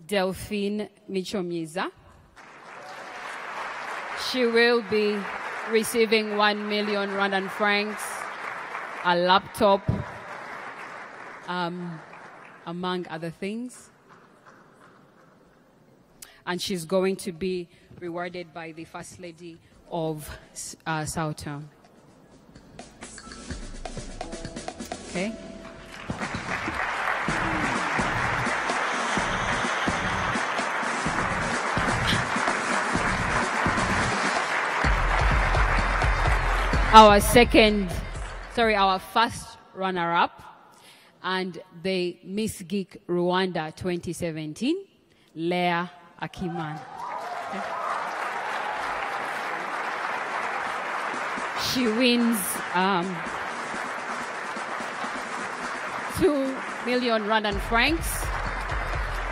Delphine Michomyiza. She will be receiving 1 million Rwandan francs, a laptop, among other things. And she's going to be rewarded by the First Lady of Sao Tome. Okay. Our first runner-up and the Miss Geek Rwanda 2017, Leah Akiman. She wins 2 million Rwandan francs,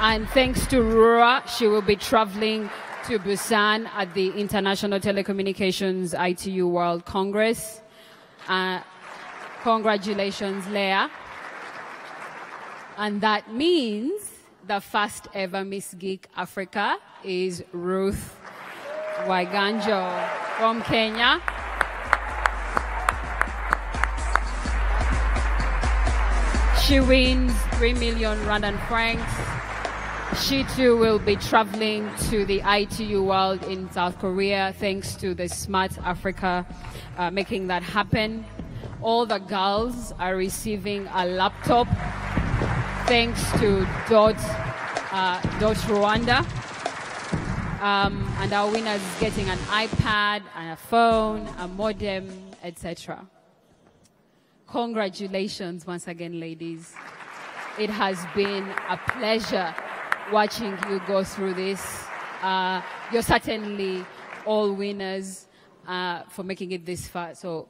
and thanks to Rura, she will be traveling to Busan at the International Telecommunications ITU World Congress. Congratulations, Leah. And that means the first ever Miss Geek Africa is Ruth Waiganjo from Kenya. She wins 3 million Rwandan francs. She too will be traveling to the ITU World in South Korea thanks to the Smart Africa making that happen. All the girls are receiving a laptop thanks to Dot Rwanda. And our winner is getting an iPad, and a phone, a modem, etc. Congratulations once again, ladies. It has been a pleasure watching you go through this. You're certainly all winners for making it this far. So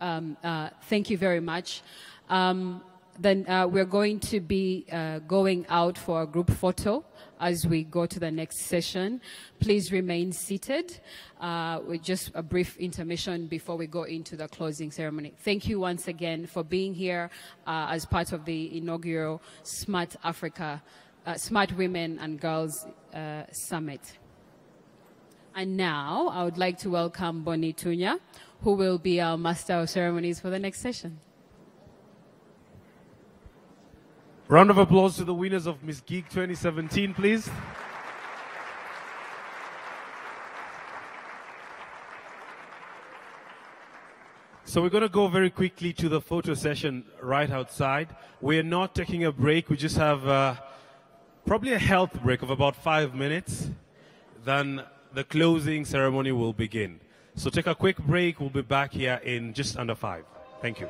thank you very much. Then we're going to be going out for a group photo as we go to the next session. Please remain seated with just a brief intermission before we go into the closing ceremony. Thank you once again for being here as part of the inaugural Smart Africa, Smart Women and Girls Summit. And now I would like to welcome Bonnie Tunya, who will be our Master of Ceremonies for the next session. Round of applause to the winners of Miss Geek 2017, please. So we're going to go very quickly to the photo session right outside. We're not taking a break. We just have probably a health break of about 5 minutes. Then the closing ceremony will begin. So take a quick break. We'll be back here in just under 5. Thank you.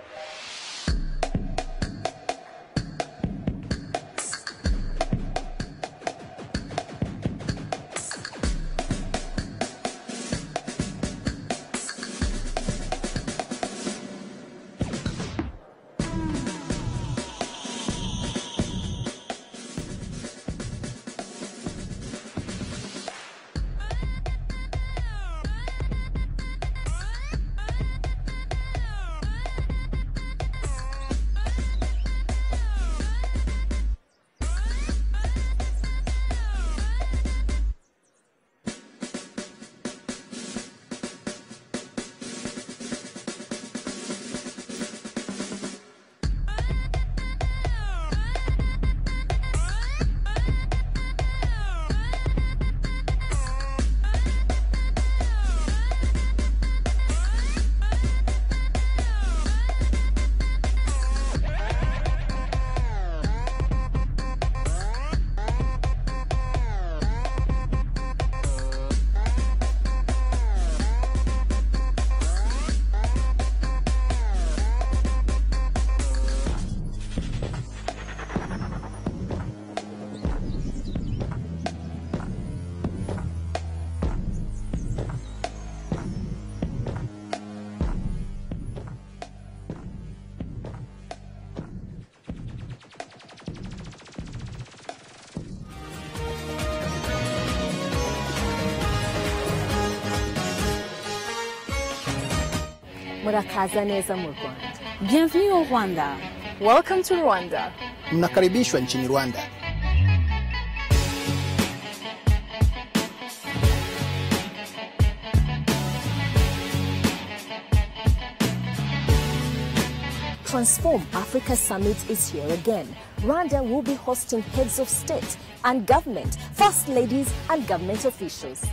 Murakaza neza mu Rwanda. Bienvenue au Rwanda. Welcome to Rwanda. Mnakaribishwa nchini Rwanda. Transform Africa Summit is here again. Rwanda will be hosting heads of state and government, first ladies and government officials.